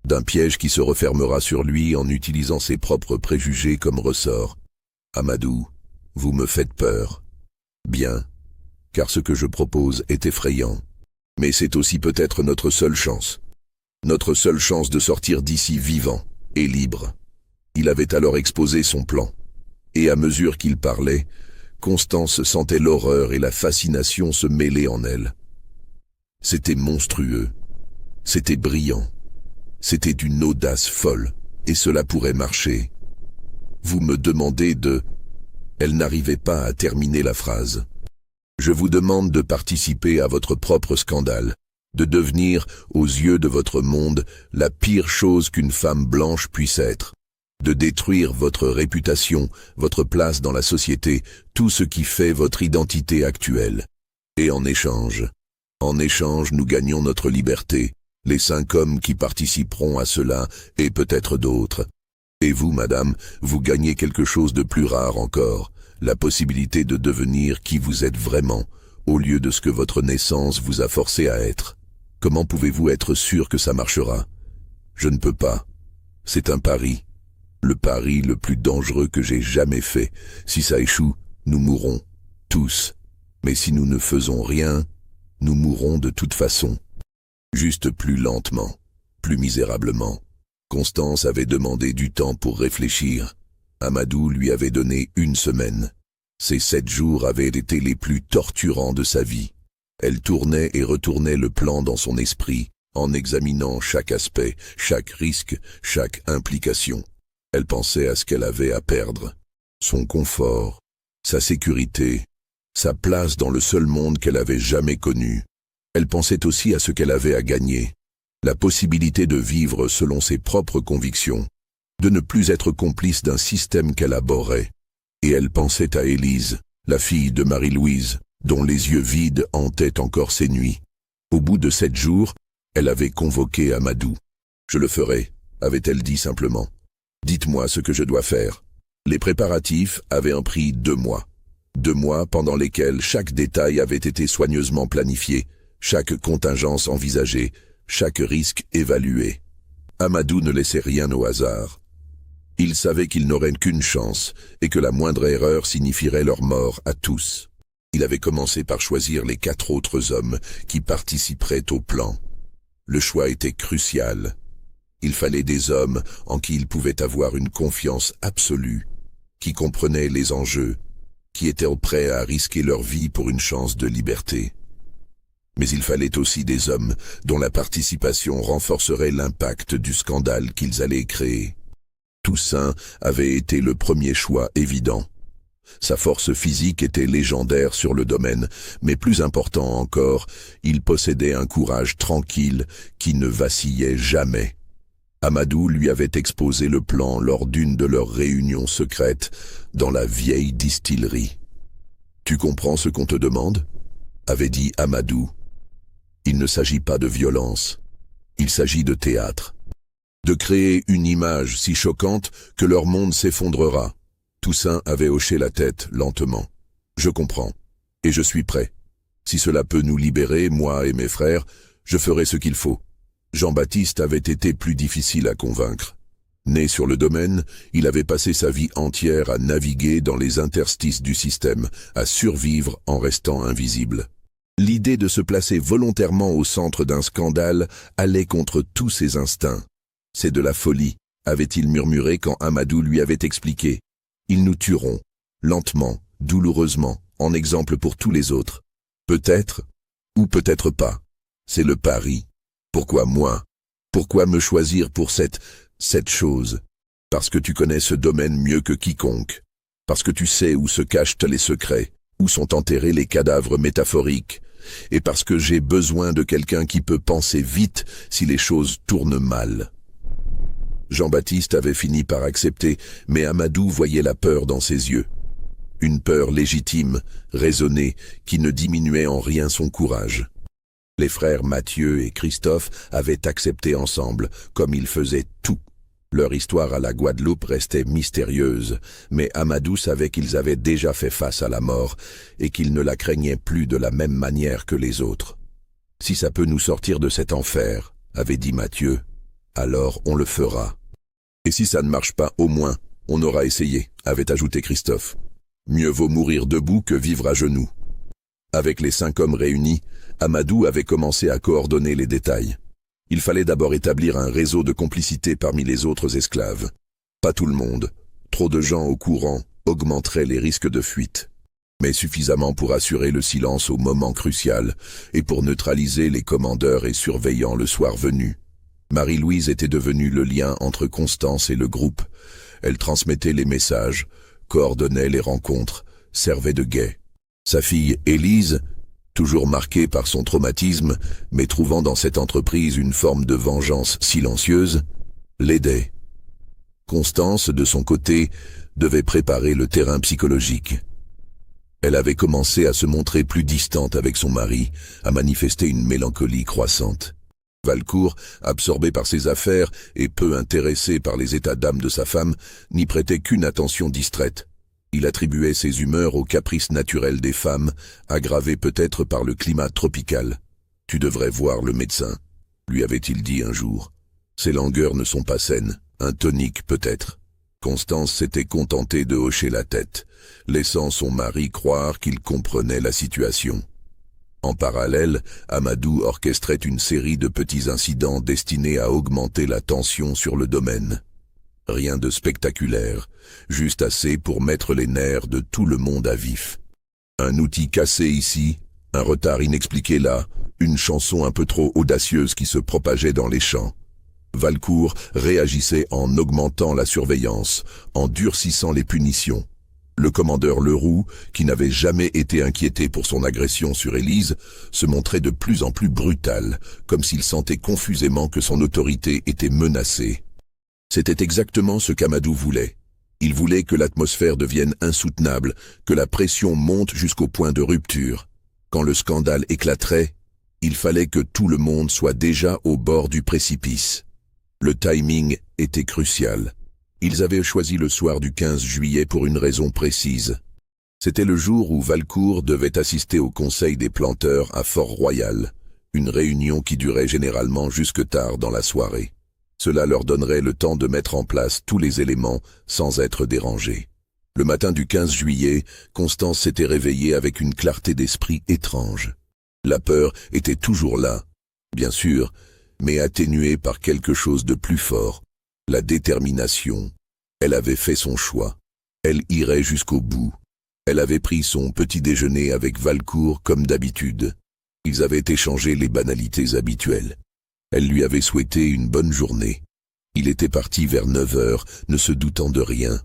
A: D'un piège qui se refermera sur lui en utilisant ses propres préjugés comme ressort. Amadou, vous me faites peur. Bien, car ce que je propose est effrayant. Mais c'est aussi peut-être notre seule chance. Notre seule chance de sortir d'ici vivant et libre. Il avait alors exposé son plan. Et à mesure qu'il parlait, Constance sentait l'horreur et la fascination se mêler en elle. C'était monstrueux. C'était brillant. C'était d'une audace folle. Et cela pourrait marcher. Vous me demandez de... Elle n'arrivait pas à terminer la phrase. Je vous demande de participer à votre propre scandale. de devenir, aux yeux de votre monde, la pire chose qu'une femme blanche puisse être, de détruire votre réputation, votre place dans la société, tout ce qui fait votre identité actuelle. Et en échange, nous gagnons notre liberté, les 5 hommes qui participeront à cela, et peut-être d'autres. Et vous, madame, vous gagnez quelque chose de plus rare encore, la possibilité de devenir qui vous êtes vraiment, au lieu de ce que votre naissance vous a forcé à être. Comment pouvez-vous être sûr que ça marchera? Je ne peux pas. C'est un pari. Le pari le plus dangereux que j'ai jamais fait. Si ça échoue, nous mourrons. Tous. Mais si nous ne faisons rien, nous mourrons de toute façon. Juste plus lentement, plus misérablement. Constance avait demandé du temps pour réfléchir. Amadou lui avait donné 1 semaine. Ces 7 jours avaient été les plus torturants de sa vie. Elle tournait et retournait le plan dans son esprit, en examinant chaque aspect, chaque risque, chaque implication. Elle pensait à ce qu'elle avait à perdre. Son confort, sa sécurité, sa place dans le seul monde qu'elle avait jamais connu. Elle pensait aussi à ce qu'elle avait à gagner. La possibilité de vivre selon ses propres convictions, de ne plus être complice d'un système qu'elle abhorrait. Et elle pensait à Élise, la fille de Marie-Louise, dont les yeux vides hantaient encore ses nuits. Au bout de 7 jours, elle avait convoqué Amadou. « Je le ferai », avait-elle dit simplement. « Dites-moi ce que je dois faire. » Les préparatifs avaient pris 2 mois. 2 mois pendant lesquels chaque détail avait été soigneusement planifié, chaque contingence envisagée, chaque risque évalué. Amadou ne laissait rien au hasard. Il savait qu'il n'aurait qu'une chance et que la moindre erreur signifierait leur mort à tous. Il avait commencé par choisir les 4 autres hommes qui participeraient au plan. Le choix était crucial. Il fallait des hommes en qui il pouvait avoir une confiance absolue, qui comprenaient les enjeux, qui étaient prêts à risquer leur vie pour une chance de liberté. Mais il fallait aussi des hommes dont la participation renforcerait l'impact du scandale qu'ils allaient créer. Toussaint avait été le premier choix évident. Sa force physique était légendaire sur le domaine, mais plus important encore, il possédait un courage tranquille qui ne vacillait jamais. Amadou lui avait exposé le plan lors d'une de leurs réunions secrètes dans la vieille distillerie. « Tu comprends ce qu'on te demande ?» avait dit Amadou. « Il ne s'agit pas de violence, il s'agit de théâtre. De créer une image si choquante que leur monde s'effondrera. » Toussaint avait hoché la tête lentement. « Je comprends, et je suis prêt. Si cela peut nous libérer, moi et mes frères, je ferai ce qu'il faut. » Jean-Baptiste avait été plus difficile à convaincre. Né sur le domaine, il avait passé sa vie entière à naviguer dans les interstices du système, à survivre en restant invisible. L'idée de se placer volontairement au centre d'un scandale allait contre tous ses instincts. « C'est de la folie », avait-il murmuré quand Amadou lui avait expliqué. « Ils nous tueront, lentement, douloureusement, en exemple pour tous les autres. Peut-être, ou peut-être pas. C'est le pari. Pourquoi moi? Pourquoi me choisir pour cette chose? Parce que tu connais ce domaine mieux que quiconque. Parce que tu sais où se cachent les secrets, où sont enterrés les cadavres métaphoriques. Et parce que j'ai besoin de quelqu'un qui peut penser vite si les choses tournent mal. » Jean-Baptiste avait fini par accepter, mais Amadou voyait la peur dans ses yeux. Une peur légitime, raisonnée, qui ne diminuait en rien son courage. Les frères Mathieu et Christophe avaient accepté ensemble, comme ils faisaient tout. Leur histoire à la Guadeloupe restait mystérieuse, mais Amadou savait qu'ils avaient déjà fait face à la mort et qu'ils ne la craignaient plus de la même manière que les autres. « Si ça peut nous sortir de cet enfer, » avait dit Mathieu, « alors on le fera. » « Et si ça ne marche pas, au moins, on aura essayé, » avait ajouté Christophe. « Mieux vaut mourir debout que vivre à genoux. » Avec les 5 hommes réunis, Amadou avait commencé à coordonner les détails. Il fallait d'abord établir un réseau de complicité parmi les autres esclaves. Pas tout le monde. Trop de gens au courant augmenterait les risques de fuite. Mais suffisamment pour assurer le silence au moment crucial et pour neutraliser les commandeurs et surveillants le soir venu. Marie-Louise était devenue le lien entre Constance et le groupe. Elle transmettait les messages, coordonnait les rencontres, servait de guet. Sa fille, Élise, toujours marqué par son traumatisme, mais trouvant dans cette entreprise une forme de vengeance silencieuse, l'aidait. Constance, de son côté, devait préparer le terrain psychologique. Elle avait commencé à se montrer plus distante avec son mari, à manifester une mélancolie croissante. Valcourt, absorbé par ses affaires et peu intéressé par les états d'âme de sa femme, n'y prêtait qu'une attention distraite. Il attribuait ses humeurs aux caprices naturels des femmes, aggravés peut-être par le climat tropical. « Tu devrais voir le médecin », lui avait-il dit un jour. « Ces langueurs ne sont pas saines, un tonique peut-être. » Constance s'était contentée de hocher la tête, laissant son mari croire qu'il comprenait la situation. En parallèle, Amadou orchestrait une série de petits incidents destinés à augmenter la tension sur le domaine. Rien de spectaculaire, juste assez pour mettre les nerfs de tout le monde à vif. Un outil cassé ici, un retard inexpliqué là, une chanson un peu trop audacieuse qui se propageait dans les champs. Valcourt réagissait en augmentant la surveillance, en durcissant les punitions. Le commandeur Leroux, qui n'avait jamais été inquiété pour son agression sur Élise, se montrait de plus en plus brutal, comme s'il sentait confusément que son autorité était menacée. C'était exactement ce qu'Amadou voulait. Il voulait que l'atmosphère devienne insoutenable, que la pression monte jusqu'au point de rupture. Quand le scandale éclaterait, il fallait que tout le monde soit déjà au bord du précipice. Le timing était crucial. Ils avaient choisi le soir du 15 juillet pour une raison précise. C'était le jour où Valcourt devait assister au conseil des planteurs à Fort-Royal, une réunion qui durait généralement jusque tard dans la soirée. Cela leur donnerait le temps de mettre en place tous les éléments sans être dérangés. Le matin du 15 juillet, Constance s'était réveillée avec une clarté d'esprit étrange. La peur était toujours là, bien sûr, mais atténuée par quelque chose de plus fort, la détermination. Elle avait fait son choix. Elle irait jusqu'au bout. Elle avait pris son petit déjeuner avec Valcourt comme d'habitude. Ils avaient échangé les banalités habituelles. Elle lui avait souhaité une bonne journée. Il était parti vers 9 heures, ne se doutant de rien.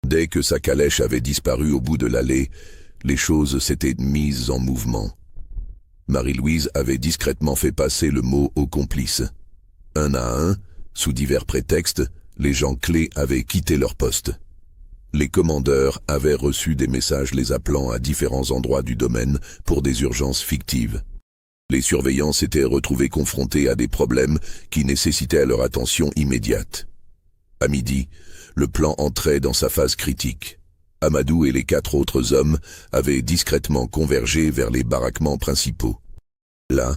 A: Dès que sa calèche avait disparu au bout de l'allée, les choses s'étaient mises en mouvement. Marie-Louise avait discrètement fait passer le mot aux complices. Un à un, sous divers prétextes, les gens clés avaient quitté leur poste. Les commandeurs avaient reçu des messages les appelant à différents endroits du domaine pour des urgences fictives. Les surveillants s'étaient retrouvés confrontés à des problèmes qui nécessitaient leur attention immédiate. À midi, le plan entrait dans sa phase critique. Amadou et les 4 autres hommes avaient discrètement convergé vers les baraquements principaux. Là,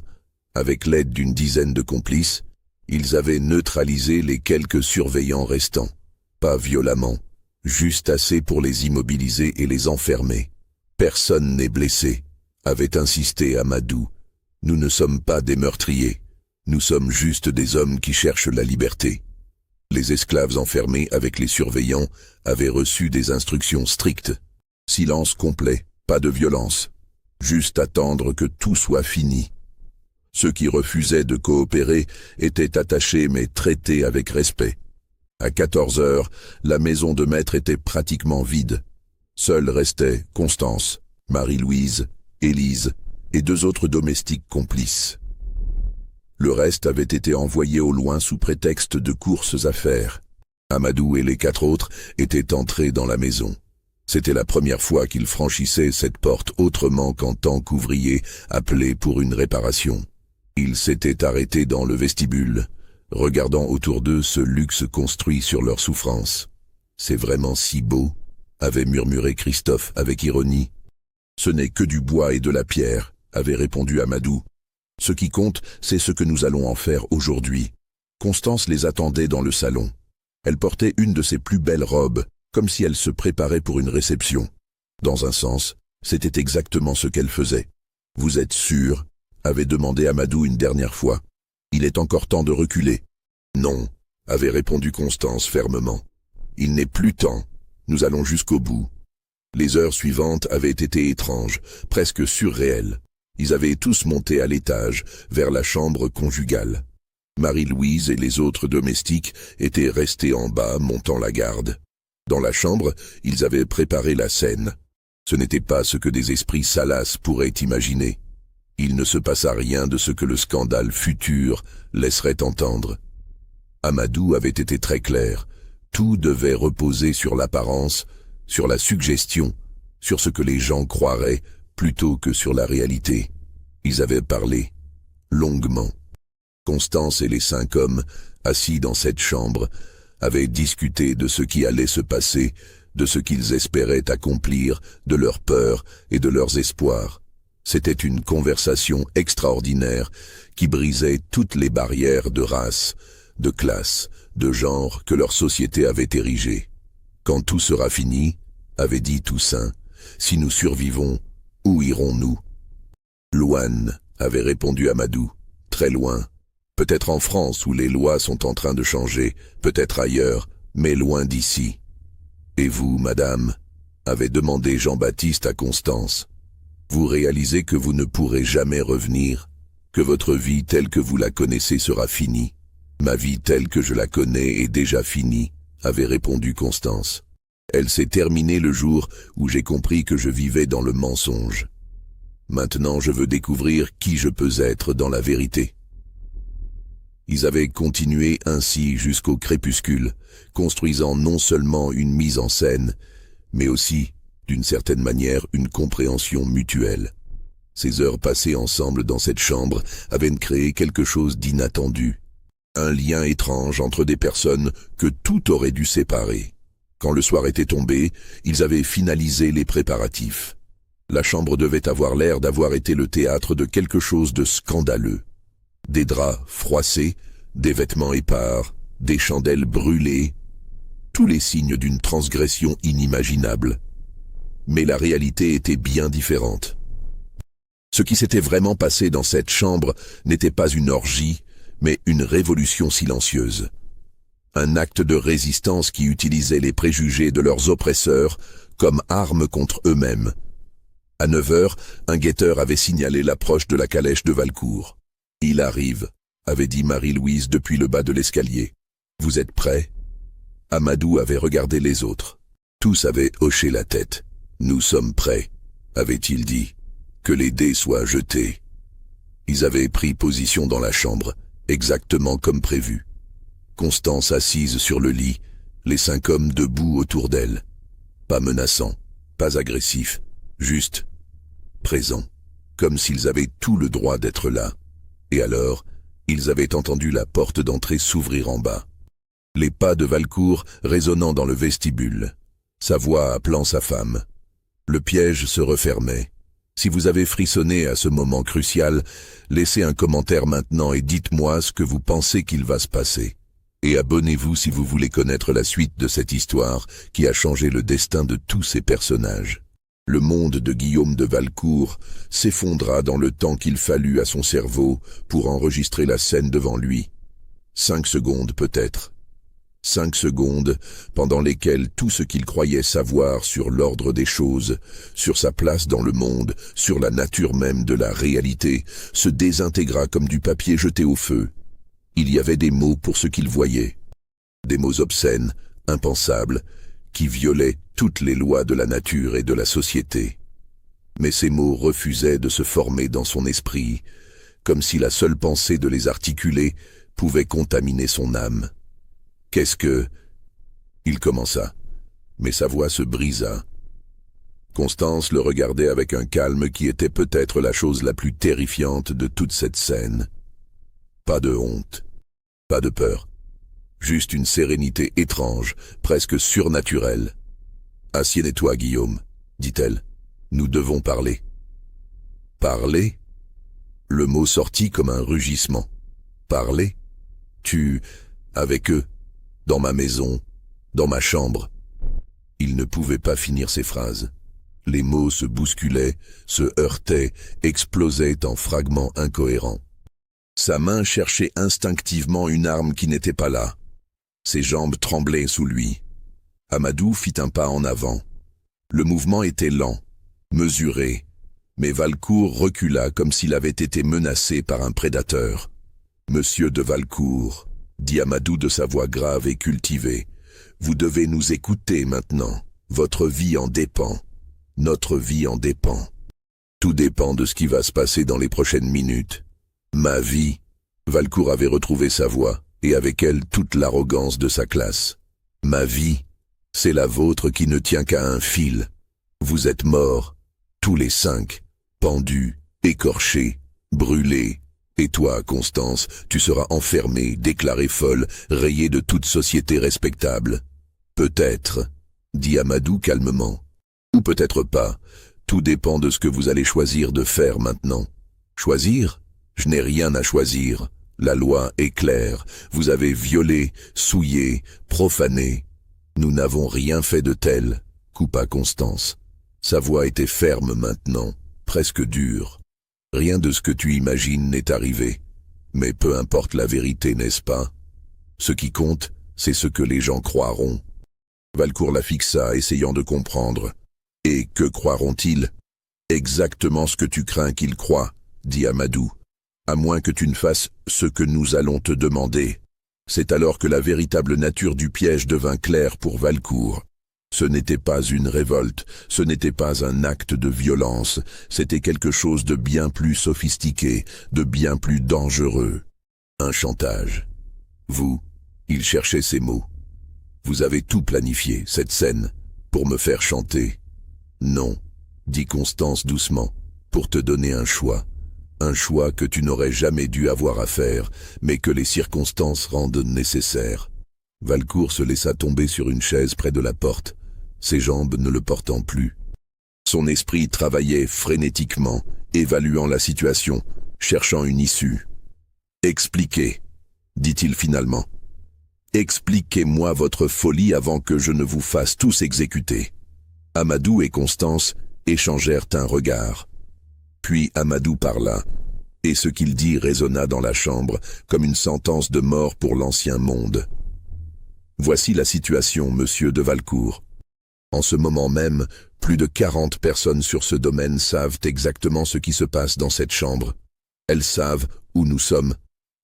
A: avec l'aide d'une dizaine de complices, ils avaient neutralisé les quelques surveillants restants. Pas violemment, juste assez pour les immobiliser et les enfermer. Personne n'est blessé, avait insisté Amadou. Nous ne sommes pas des meurtriers, nous sommes juste des hommes qui cherchent la liberté. Les esclaves enfermés avec les surveillants avaient reçu des instructions strictes. Silence complet, pas de violence. Juste attendre que tout soit fini. Ceux qui refusaient de coopérer étaient attachés mais traités avec respect. À 14 heures, la maison de maître était pratiquement vide. Seuls restaient Constance, Marie-Louise, Élise et 2 autres domestiques complices. Le reste avait été envoyé au loin sous prétexte de courses à faire. Amadou et les 4 autres étaient entrés dans la maison. C'était la première fois qu'ils franchissaient cette porte autrement qu'en tant qu'ouvriers appelés pour une réparation. Ils s'étaient arrêtés dans le vestibule, regardant autour d'eux ce luxe construit sur leur souffrance. « C'est vraiment si beau », avait murmuré Christophe avec ironie. « Ce n'est que du bois et de la pierre », avait répondu Amadou. « Ce qui compte, c'est ce que nous allons en faire aujourd'hui. » Constance les attendait dans le salon. Elle portait une de ses plus belles robes, comme si elle se préparait pour une réception. Dans un sens, c'était exactement ce qu'elle faisait. « Vous êtes sûr ?» avait demandé Amadou une dernière fois. « Il est encore temps de reculer. »« Non », avait répondu Constance fermement. « Il n'est plus temps. Nous allons jusqu'au bout. » Les heures suivantes avaient été étranges, presque surréelles. Ils avaient tous monté à l'étage, vers la chambre conjugale. Marie-Louise et les autres domestiques étaient restés en bas, montant la garde. Dans la chambre, ils avaient préparé la scène. Ce n'était pas ce que des esprits salaces pourraient imaginer. Il ne se passa rien de ce que le scandale futur laisserait entendre. Amadou avait été très clair. Tout devait reposer sur l'apparence, sur la suggestion, sur ce que les gens croiraient, plutôt que sur la réalité. Ils avaient parlé, longuement. Constance et les 5 hommes, assis dans cette chambre, avaient discuté de ce qui allait se passer, de ce qu'ils espéraient accomplir, de leurs peurs et de leurs espoirs. C'était une conversation extraordinaire qui brisait toutes les barrières de race, de classe, de genre que leur société avait érigées. Quand tout sera fini, avait dit Toussaint, si nous survivons, où irons-nous? Loin, avait répondu Amadou, très loin. Peut-être en France où les lois sont en train de changer, peut-être ailleurs, mais loin d'ici. Et vous, madame, avait demandé Jean-Baptiste à Constance. Vous réalisez que vous ne pourrez jamais revenir, que votre vie telle que vous la connaissez sera finie. Ma vie telle que je la connais est déjà finie, avait répondu Constance. Elle s'est terminée le jour où j'ai compris que je vivais dans le mensonge. Maintenant je veux découvrir qui je peux être dans la vérité. Ils avaient continué ainsi jusqu'au crépuscule, construisant non seulement une mise en scène, mais aussi, d'une certaine manière, une compréhension mutuelle. Ces heures passées ensemble dans cette chambre avaient créé quelque chose d'inattendu. Un lien étrange entre des personnes que tout aurait dû séparer. Quand le soir était tombé, ils avaient finalisé les préparatifs. La chambre devait avoir l'air d'avoir été le théâtre de quelque chose de scandaleux. Des draps froissés, des vêtements épars, des chandelles brûlées, tous les signes d'une transgression inimaginable. Mais la réalité était bien différente. Ce qui s'était vraiment passé dans cette chambre n'était pas une orgie, mais une révolution silencieuse. Un acte de résistance qui utilisait les préjugés de leurs oppresseurs comme arme contre eux-mêmes. À 9 heures, un guetteur avait signalé l'approche de la calèche de Valcourt. « Il arrive », avait dit Marie-Louise depuis le bas de l'escalier. « Vous êtes prêts ?» Amadou avait regardé les autres. Tous avaient hoché la tête. « Nous sommes prêts », avait-il dit. « Que les dés soient jetés. » Ils avaient pris position dans la chambre, exactement comme prévu. Constance assise sur le lit, les 5 hommes debout autour d'elle. Pas menaçant, pas agressif, juste présent, comme s'ils avaient tout le droit d'être là. Et alors, ils avaient entendu la porte d'entrée s'ouvrir en bas. Les pas de Valcourt résonnant dans le vestibule, sa voix appelant sa femme. Le piège se refermait. Si vous avez frissonné à ce moment crucial, laissez un commentaire maintenant et dites-moi ce que vous pensez qu'il va se passer. Et abonnez-vous si vous voulez connaître la suite de cette histoire qui a changé le destin de tous ces personnages. Le monde de Guillaume de Valcourt s'effondra dans le temps qu'il fallut à son cerveau pour enregistrer la scène devant lui. 5 secondes peut-être. 5 secondes pendant lesquelles tout ce qu'il croyait savoir sur l'ordre des choses, sur sa place dans le monde, sur la nature même de la réalité, se désintégra comme du papier jeté au feu. Il y avait des mots pour ce qu'il voyait. Des mots obscènes, impensables, qui violaient toutes les lois de la nature et de la société. Mais ces mots refusaient de se former dans son esprit, comme si la seule pensée de les articuler pouvait contaminer son âme. Qu'est-ce que... Il commença, mais sa voix se brisa. Constance le regardait avec un calme qui était peut-être la chose la plus terrifiante de toute cette scène. Pas de honte, pas de peur, juste une sérénité étrange, presque surnaturelle. « Assieds-toi, Guillaume, dit-elle. Nous devons parler. » Parler? Le mot sortit comme un rugissement. Parler? Tu... avec eux, dans ma maison, dans ma chambre. Il ne pouvait pas finir ses phrases. Les mots se bousculaient, se heurtaient, explosaient en fragments incohérents. Sa main cherchait instinctivement une arme qui n'était pas là. Ses jambes tremblaient sous lui. Amadou fit un pas en avant. Le mouvement était lent, mesuré, mais Valcourt recula comme s'il avait été menacé par un prédateur. « Monsieur de Valcourt, » dit Amadou de sa voix grave et cultivée, « vous devez nous écouter maintenant. Votre vie en dépend. Notre vie en dépend. » Tout dépend de ce qui va se passer dans les prochaines minutes. Ma vie. Valcourt avait retrouvé sa voix, et avec elle toute l'arrogance de sa classe. Ma vie, c'est la vôtre qui ne tient qu'à un fil. Vous êtes morts, tous les 5, pendus, écorchés, brûlés. Et toi, Constance, tu seras enfermée, déclarée folle, rayée de toute société respectable. Peut-être, dit Amadou calmement. Ou peut-être pas. Tout dépend de ce que vous allez choisir de faire maintenant. Choisir? Je n'ai rien à choisir. La loi est claire. Vous avez violé, souillé, profané. Nous n'avons rien fait de tel, coupa Constance. Sa voix était ferme maintenant, presque dure. Rien de ce que tu imagines n'est arrivé. Mais peu importe la vérité, n'est-ce pas? Ce qui compte, c'est ce que les gens croiront. Valcourt la fixa, essayant de comprendre. Et que croiront-ils? Exactement ce que tu crains qu'ils croient, dit Amadou. À moins que tu ne fasses ce que nous allons te demander. C'est alors que la véritable nature du piège devint claire pour Valcourt. Ce n'était pas une révolte, ce n'était pas un acte de violence, c'était quelque chose de bien plus sophistiqué, de bien plus dangereux. Un chantage. Vous, il cherchait ces mots. Vous avez tout planifié, cette scène, pour me faire chanter. Non, dit Constance doucement, pour te donner un choix. Un choix que tu n'aurais jamais dû avoir à faire, mais que les circonstances rendent nécessaire. Valcourt se laissa tomber sur une chaise près de la porte, ses jambes ne le portant plus. Son esprit travaillait frénétiquement, évaluant la situation, cherchant une issue. « Expliquez, dit-il finalement. Expliquez-moi votre folie avant que je ne vous fasse tous exécuter. » Amadou et Constance échangèrent un regard. Puis Amadou parla, et ce qu'il dit résonna dans la chambre comme une sentence de mort pour l'ancien monde. Voici la situation, monsieur de Valcourt. En ce moment même, plus de 40 personnes sur ce domaine savent exactement ce qui se passe dans cette chambre. Elles savent où nous sommes.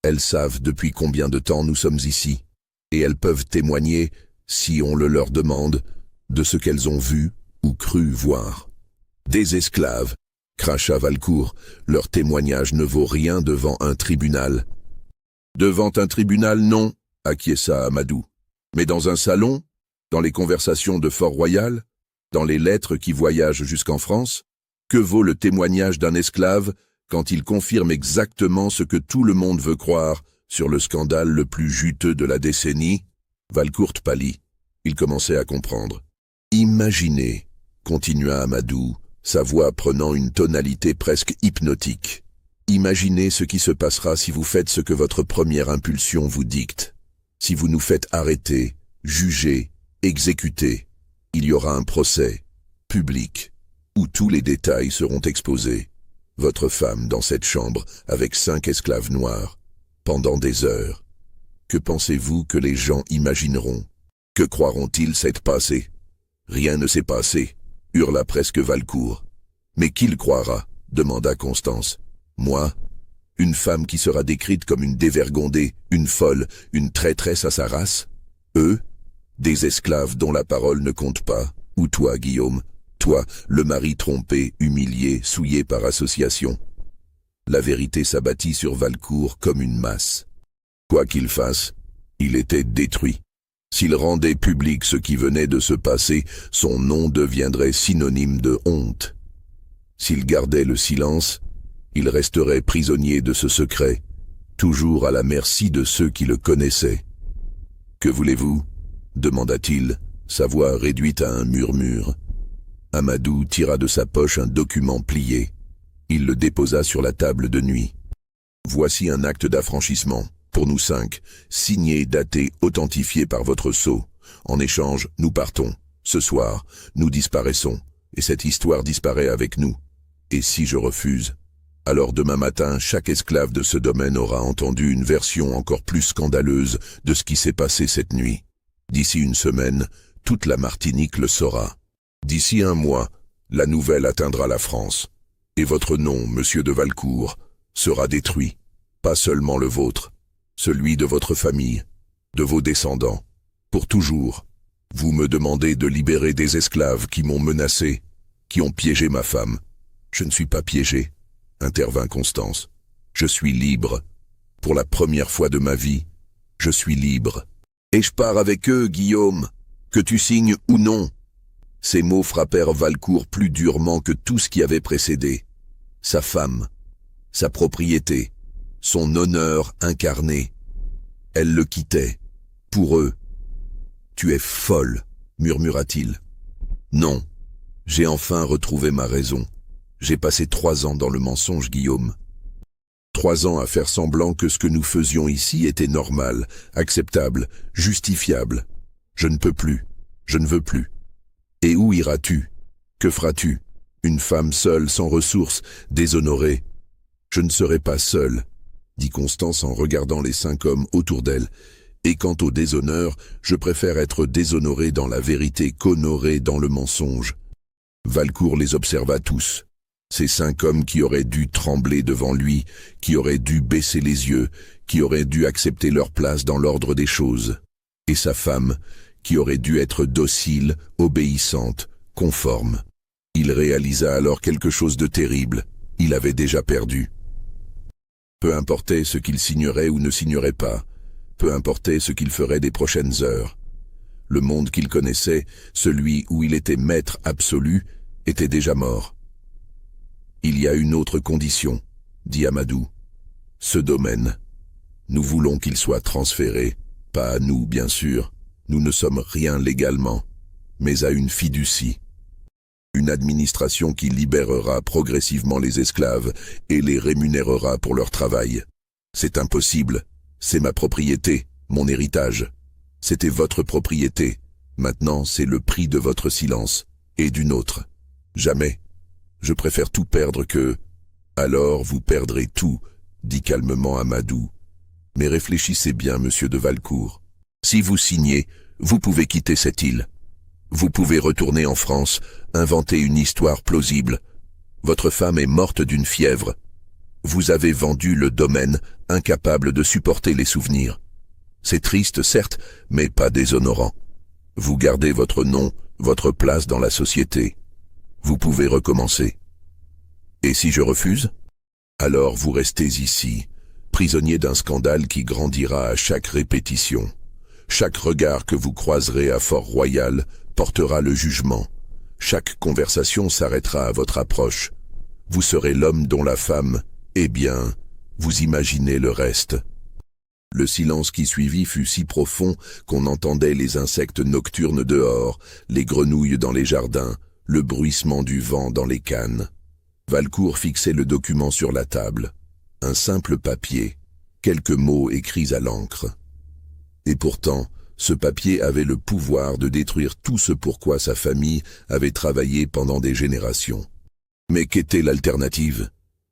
A: Elles savent depuis combien de temps nous sommes ici. Et elles peuvent témoigner, si on le leur demande, de ce qu'elles ont vu ou cru voir. Des esclaves, cracha Valcourt, leur témoignage ne vaut rien devant un tribunal. Devant un tribunal, non, acquiesça Amadou. Mais dans un salon, dans les conversations de Fort-Royal, dans les lettres qui voyagent jusqu'en France, que vaut le témoignage d'un esclave quand il confirme exactement ce que tout le monde veut croire sur le scandale le plus juteux de la décennie? Valcourt pâlit. Il commençait à comprendre. Imaginez, continua Amadou, sa voix prenant une tonalité presque hypnotique. Imaginez ce qui se passera si vous faites ce que votre première impulsion vous dicte. Si vous nous faites arrêter, juger, exécuter, il y aura un procès, public, où tous les détails seront exposés. Votre femme dans cette chambre avec 5 esclaves noirs, pendant des heures. Que pensez-vous que les gens imagineront? Que croiront-ils s'être passé? Rien ne s'est passé, hurla presque Valcourt. Mais qui le croira? Demanda Constance. Moi? Une femme qui sera décrite comme une dévergondée, une folle, une traîtresse à sa race? Eux? Des esclaves dont la parole ne compte pas? Ou toi, Guillaume? Toi, le mari trompé, humilié, souillé par association? La vérité s'abattit sur Valcourt comme une masse. Quoi qu'il fasse, il était détruit. S'il rendait public ce qui venait de se passer, son nom deviendrait synonyme de honte. S'il gardait le silence, il resterait prisonnier de ce secret, toujours à la merci de ceux qui le connaissaient. « Que voulez-vous » demanda-t-il, sa voix réduite à un murmure. Amadou tira de sa poche un document plié. Il le déposa sur la table de nuit. « Voici un acte d'affranchissement, pour nous 5, signé, daté, authentifié par votre sceau. En échange, nous partons. Ce soir, nous disparaissons, et cette histoire disparaît avec nous. Et si je refuse ? Alors demain matin, chaque esclave de ce domaine aura entendu une version encore plus scandaleuse de ce qui s'est passé cette nuit. D'ici une semaine, toute la Martinique le saura. D'ici un mois, la nouvelle atteindra la France. Et votre nom, monsieur de Valcourt, sera détruit. Pas seulement le vôtre, celui de votre famille, de vos descendants. Pour toujours, vous me demandez de libérer des esclaves qui m'ont menacé, qui ont piégé ma femme. Je ne suis pas piégé, intervint Constance. Je suis libre. Pour la première fois de ma vie, je suis libre. Et je pars avec eux, Guillaume, que tu signes ou non. Ces mots frappèrent Valcourt plus durement que tout ce qui avait précédé. Sa femme, sa propriété, son honneur incarné. Elle le quittait, pour eux. « Tu es folle », murmura-t-il. « Non, j'ai enfin retrouvé ma raison. J'ai passé 3 ans dans le mensonge, Guillaume. 3 ans à faire semblant que ce que nous faisions ici était normal, acceptable, justifiable. Je ne peux plus, je ne veux plus. Et où iras-tu? Que feras-tu? Une femme seule, sans ressources, déshonorée. Je ne serai pas seule, dit Constance en regardant les 5 hommes autour d'elle. Et quant au déshonneur, je préfère être déshonoré dans la vérité qu'honoré dans le mensonge. Valcourt les observa tous. Ces 5 hommes qui auraient dû trembler devant lui, qui auraient dû baisser les yeux, qui auraient dû accepter leur place dans l'ordre des choses. Et sa femme, qui aurait dû être docile, obéissante, conforme. Il réalisa alors quelque chose de terrible. Il avait déjà perdu. Peu importait ce qu'il signerait ou ne signerait pas. Peu importait ce qu'il ferait des prochaines heures. Le monde qu'il connaissait, celui où il était maître absolu, était déjà mort. Il y a une autre condition, dit Amadou. Ce domaine. Nous voulons qu'il soit transféré, pas à nous bien sûr, nous ne sommes rien légalement, mais à une fiducie. Une administration qui libérera progressivement les esclaves et les rémunérera pour leur travail. C'est impossible, c'est ma propriété, mon héritage. C'était votre propriété, maintenant c'est le prix de votre silence, et du nôtre. Jamais. Je préfère tout perdre que... Alors vous perdrez tout, dit calmement Amadou. Mais réfléchissez bien, monsieur de Valcourt. Si vous signez, vous pouvez quitter cette île. Vous pouvez retourner en France, inventer une histoire plausible. Votre femme est morte d'une fièvre. Vous avez vendu le domaine, incapable de supporter les souvenirs. C'est triste, certes, mais pas déshonorant. Vous gardez votre nom, votre place dans la société. Vous pouvez recommencer. Et si je refuse? Alors vous restez ici, prisonnier d'un scandale qui grandira à chaque répétition. Chaque regard que vous croiserez à Fort-Royal portera le jugement. Chaque conversation s'arrêtera à votre approche. Vous serez l'homme dont la femme, eh bien, vous imaginez le reste. Le silence qui suivit fut si profond qu'on entendait les insectes nocturnes dehors, les grenouilles dans les jardins, le bruissement du vent dans les cannes. Valcourt fixait le document sur la table. Un simple papier, quelques mots écrits à l'encre. Et pourtant, ce papier avait le pouvoir de détruire tout ce pourquoi sa famille avait travaillé pendant des générations. Mais qu'était l'alternative?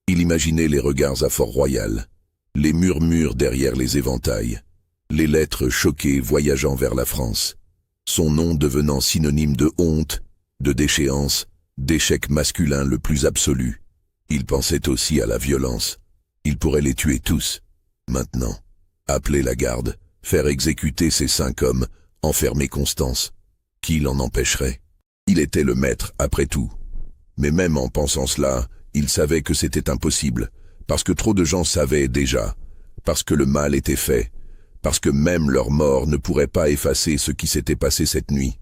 A: Il imaginait les regards à Fort-Royal, les murmures derrière les éventails, les lettres choquées voyageant vers la France, son nom devenant synonyme de honte, de déchéance, d'échec masculin le plus absolu. Il pensait aussi à la violence. Il pourrait les tuer tous, maintenant. Appeler la garde, faire exécuter ces 5 hommes, enfermer Constance. Qui l'en empêcherait? Il était le maître, après tout. Mais même en pensant cela, il savait que c'était impossible, parce que trop de gens savaient déjà, parce que le mal était fait, parce que même leur mort ne pourrait pas effacer ce qui s'était passé cette nuit.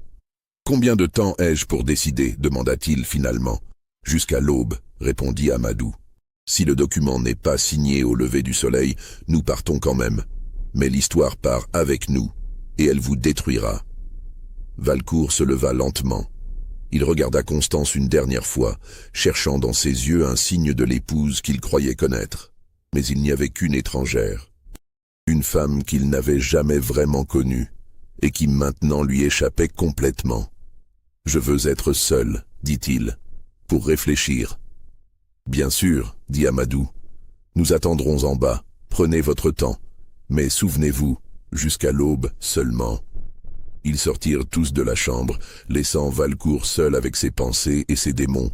A: « Combien de temps ai-je pour décider ?» demanda-t-il finalement. « Jusqu'à l'aube » répondit Amadou. « Si le document n'est pas signé au lever du soleil, nous partons quand même. Mais l'histoire part avec nous, et elle vous détruira. » Valcourt se leva lentement. Il regarda Constance une dernière fois, cherchant dans ses yeux un signe de l'épouse qu'il croyait connaître. Mais il n'y avait qu'une étrangère. Une femme qu'il n'avait jamais vraiment connue, et qui maintenant lui échappait complètement. « Je veux être seul, dit-il, pour réfléchir. »« Bien sûr, dit Amadou. Nous attendrons en bas, prenez votre temps. Mais souvenez-vous, jusqu'à l'aube seulement. » Ils sortirent tous de la chambre, laissant Valcourt seul avec ses pensées et ses démons.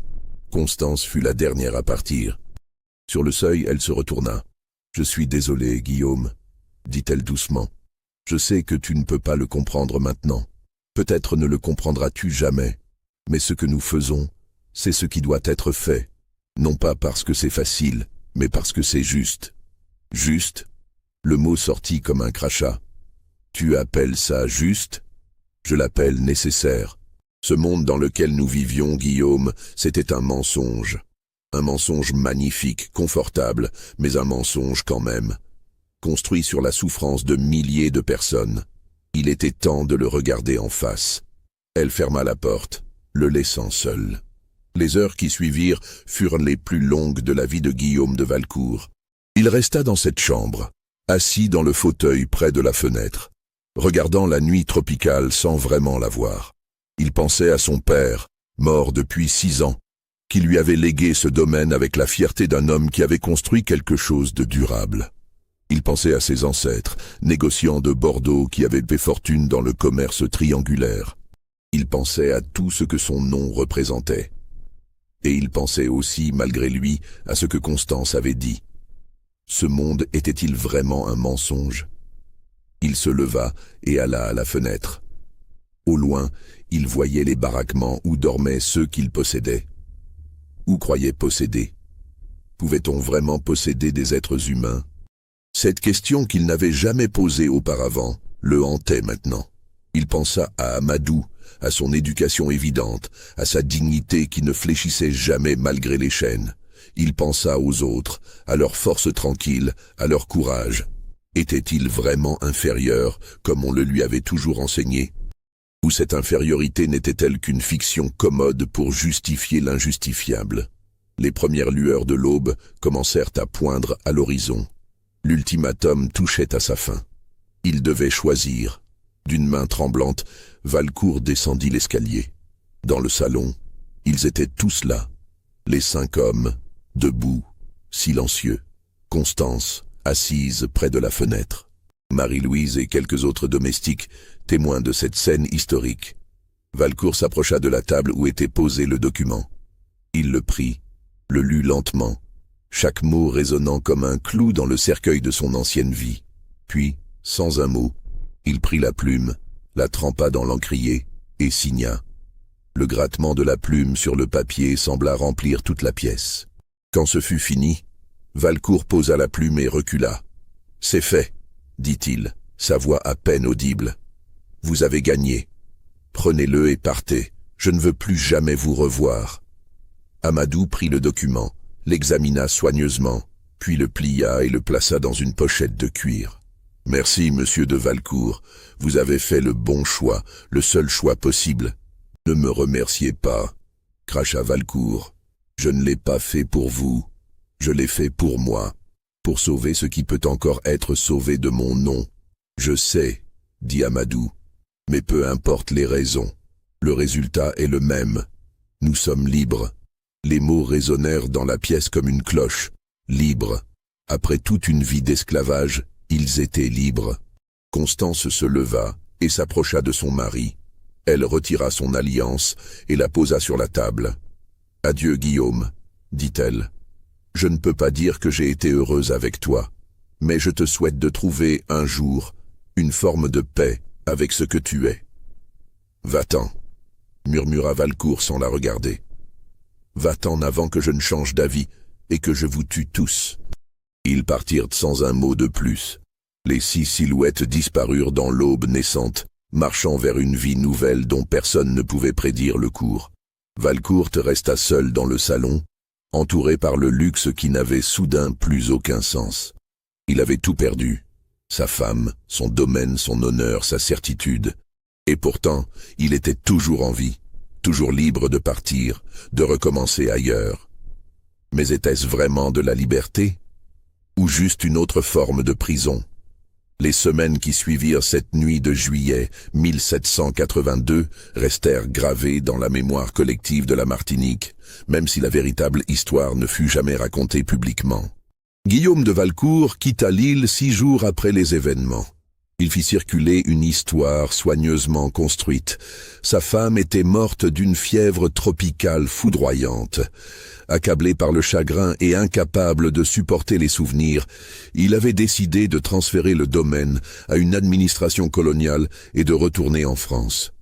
A: Constance fut la dernière à partir. Sur le seuil, elle se retourna. « Je suis désolée, Guillaume, » dit-elle doucement. « Je sais que tu ne peux pas le comprendre maintenant. Peut-être ne le comprendras-tu jamais. Mais ce que nous faisons, c'est ce qui doit être fait. Non pas parce que c'est facile, mais parce que c'est juste. Juste? Le mot sortit comme un crachat. Tu appelles ça juste? Je l'appelle nécessaire. Ce monde dans lequel nous vivions, Guillaume, c'était un mensonge. Un mensonge magnifique, confortable, mais un mensonge quand même. Construit sur la souffrance de milliers de personnes. Il était temps de le regarder en face. Elle ferma la porte, le laissant seul. Les heures qui suivirent furent les plus longues de la vie de Guillaume de Valcourt. Il resta dans cette chambre, assis dans le fauteuil près de la fenêtre, regardant la nuit tropicale sans vraiment la voir. Il pensait à son père, mort depuis 6 ans, qui lui avait légué ce domaine avec la fierté d'un homme qui avait construit quelque chose de durable. Il pensait à ses ancêtres, négociants de Bordeaux qui avaient fait fortune dans le commerce triangulaire. Il pensait à tout ce que son nom représentait. Et il pensait aussi, malgré lui, à ce que Constance avait dit. Ce monde était-il vraiment un mensonge? Il se leva et alla à la fenêtre. Au loin, il voyait les baraquements où dormaient ceux qu'il possédait. Ou croyait posséder. Pouvait-on vraiment posséder des êtres humains? Cette question qu'il n'avait jamais posée auparavant le hantait maintenant. Il pensa à Amadou, à son éducation évidente, à sa dignité qui ne fléchissait jamais malgré les chaînes. Il pensa aux autres, à leur force tranquille, à leur courage. Était-il vraiment inférieur, comme on le lui avait toujours enseigné? Ou cette infériorité n'était-elle qu'une fiction commode pour justifier l'injustifiable? Les premières lueurs de l'aube commencèrent à poindre à l'horizon. L'ultimatum touchait à sa fin. Il devait choisir. D'une main tremblante, Valcourt descendit l'escalier. Dans le salon, ils étaient tous là. Les 5 hommes, debout, silencieux. Constance, assise près de la fenêtre. Marie-Louise et quelques autres domestiques, témoins de cette scène historique. Valcourt s'approcha de la table où était posé le document. Il le prit, le lut lentement, chaque mot résonnant comme un clou dans le cercueil de son ancienne vie. Puis, sans un mot, il prit la plume, la trempa dans l'encrier et signa. Le grattement de la plume sur le papier sembla remplir toute la pièce. Quand ce fut fini, Valcourt posa la plume et recula. « C'est fait », dit-il, sa voix à peine audible. « Vous avez gagné. Prenez-le et partez. Je ne veux plus jamais vous revoir. » Amadou prit le document, l'examina soigneusement, puis le plia et le plaça dans une pochette de cuir. « Merci, monsieur de Valcourt. Vous avez fait le bon choix, le seul choix possible. »« Ne me remerciez pas, » cracha Valcourt. « Je ne l'ai pas fait pour vous. Je l'ai fait pour moi, pour sauver ce qui peut encore être sauvé de mon nom. »« Je sais, » dit Amadou, « mais peu importe les raisons. Le résultat est le même. Nous sommes libres. » Les mots résonnèrent dans la pièce comme une cloche. Libres. Après toute une vie d'esclavage, ils étaient libres. Constance se leva et s'approcha de son mari. Elle retira son alliance et la posa sur la table. « Adieu, Guillaume, » dit-elle. « Je ne peux pas dire que j'ai été heureuse avec toi, mais je te souhaite de trouver, un jour, une forme de paix avec ce que tu es. »« Va-t'en, » murmura Valcourt sans la regarder. « Va-t'en avant que je ne change d'avis et que je vous tue tous. » Ils partirent sans un mot de plus. Les 6 silhouettes disparurent dans l'aube naissante, marchant vers une vie nouvelle dont personne ne pouvait prédire le cours. Valcourt resta seul dans le salon, entouré par le luxe qui n'avait soudain plus aucun sens. Il avait tout perdu. Sa femme, son domaine, son honneur, sa certitude. Et pourtant, il était toujours en vie, toujours libre de partir, de recommencer ailleurs. Mais était-ce vraiment de la liberté? Ou juste une autre forme de prison? Les semaines qui suivirent cette nuit de juillet 1782 restèrent gravées dans la mémoire collective de la Martinique, même si la véritable histoire ne fut jamais racontée publiquement. Guillaume de Valcourt quitta l'île 6 jours après les événements. Il fit circuler une histoire soigneusement construite. Sa femme était morte d'une fièvre tropicale foudroyante. Accablé par le chagrin et incapable de supporter les souvenirs, il avait décidé de transférer le domaine à une administration coloniale et de retourner en France.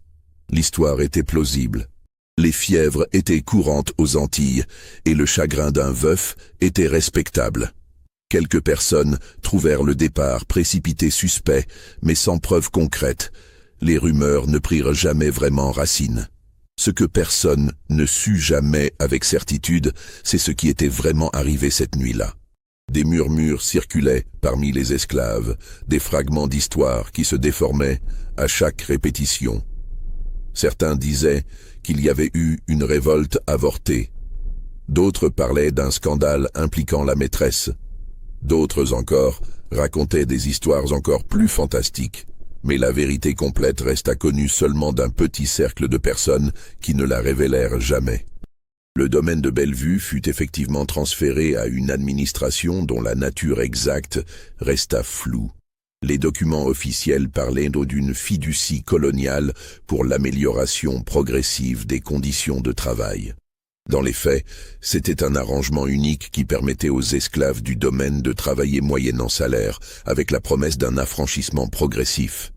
A: L'histoire était plausible. Les fièvres étaient courantes aux Antilles, et le chagrin d'un veuf était respectable. Quelques personnes trouvèrent le départ précipité suspect, mais sans preuve concrète. Les rumeurs ne prirent jamais vraiment racine. Ce que personne ne sut jamais avec certitude, c'est ce qui était vraiment arrivé cette nuit-là. Des murmures circulaient parmi les esclaves, des fragments d'histoire qui se déformaient à chaque répétition. Certains disaient qu'il y avait eu une révolte avortée. D'autres parlaient d'un scandale impliquant la maîtresse. D'autres encore racontaient des histoires encore plus fantastiques. Mais la vérité complète resta connue seulement d'un petit cercle de personnes qui ne la révélèrent jamais. Le domaine de Bellevue fut effectivement transféré à une administration dont la nature exacte resta floue. Les documents officiels parlaient d'une fiducie coloniale pour l'amélioration progressive des conditions de travail. Dans les faits, c'était un arrangement unique qui permettait aux esclaves du domaine de travailler moyennant salaire, avec la promesse d'un affranchissement progressif.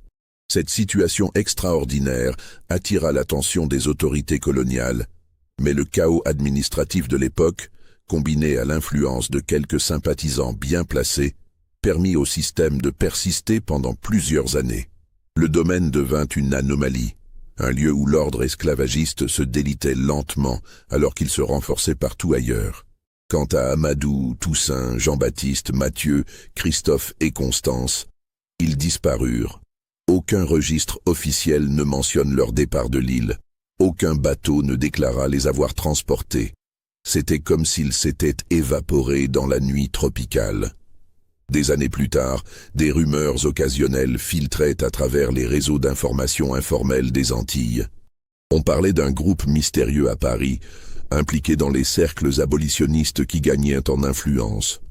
A: Cette situation extraordinaire attira l'attention des autorités coloniales, mais le chaos administratif de l'époque, combiné à l'influence de quelques sympathisants bien placés, permit au système de persister pendant plusieurs années. Le domaine devint une anomalie, un lieu où l'ordre esclavagiste se délitait lentement alors qu'il se renforçait partout ailleurs. Quant à Amadou, Toussaint, Jean-Baptiste, Mathieu, Christophe et Constance, ils disparurent. Aucun registre officiel ne mentionne leur départ de l'île. Aucun bateau ne déclara les avoir transportés. C'était comme s'ils s'étaient évaporés dans la nuit tropicale. Des années plus tard, des rumeurs occasionnelles filtraient à travers les réseaux d'information informels des Antilles. On parlait d'un groupe mystérieux à Paris, impliqué dans les cercles abolitionnistes qui gagnaient en influence.